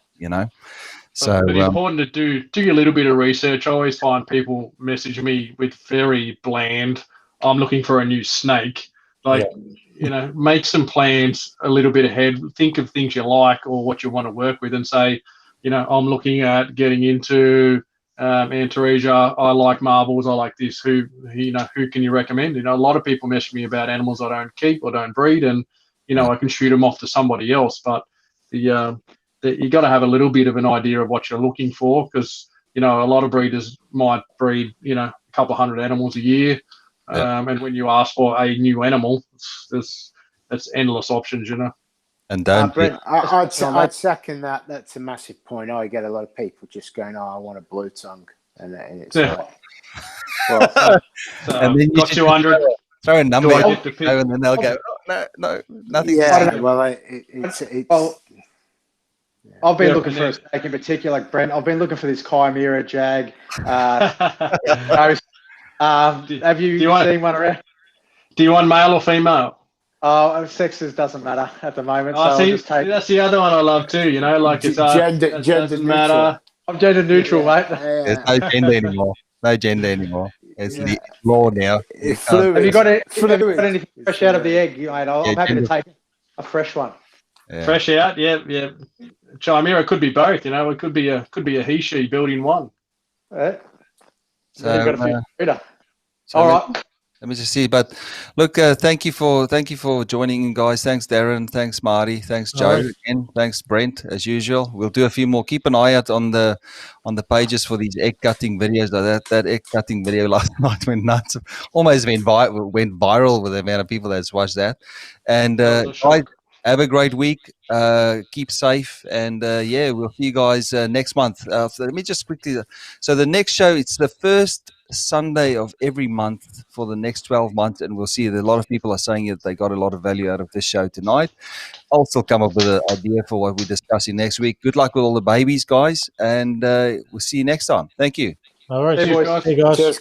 So but important to do a little bit of research. I always find people message me with very bland, I'm looking for a new snake. Make some plans a little bit ahead. Think of things you like or what you want to work with, and say, I'm looking at getting into Antaresia. I like marbles. I like this. Who can you recommend? A lot of people message me about animals I don't keep or don't breed, and I can shoot them off to somebody else. But you got to have a little bit of an idea of what you're looking for, because a lot of breeders might breed a couple of hundred animals a year, and when you ask for a new animal, that's endless options. And don't. Brent, I'd second that. That's a massive point. I get a lot of people just going, "Oh, I want a blue tongue," and it's like, well, and then got 200. Throw a number, I get the pick? and then they'll go, "Oh, no, nothing." Yeah, well, it's well. I've been looking for a snake in particular, Brent. I've been looking for this Chimera Jag. Have you seen one around? Do you want male or female? Sexes doesn't matter at the moment. So that's the other one I love too. It's gender doesn't matter. I'm gender neutral, mate. There's no gender anymore. No gender anymore. It's the law now. Have you got anything fresh out of the egg, mate? I'm happy to take a fresh one. Yeah. Fresh out, yeah. Chimera could be both. It could be a he/she building one. Yeah. So, you've got a few breeder. So all right. Let me just see. But look, thank you for joining in, guys. Thanks, Darren. Thanks, Marty. Thanks, Joe. Again. Thanks, Brent. As usual, we'll do a few more. Keep an eye out on the pages for these egg cutting videos. That egg cutting video last night went nuts. Almost went viral with the amount of people that's watched that. And guys, have a great week. Keep safe, and we'll see you guys next month. So let me just quickly. So the next show, it's the first Sunday of every month for the next 12 months, and we'll see that a lot of people are saying that they got a lot of value out of this show tonight. I'll still come up with an idea for what we're discussing next week. Good luck with all the babies, guys, and we'll see you next time. Thank you. No worries. Hey, boys. Hey, guys. Cheers.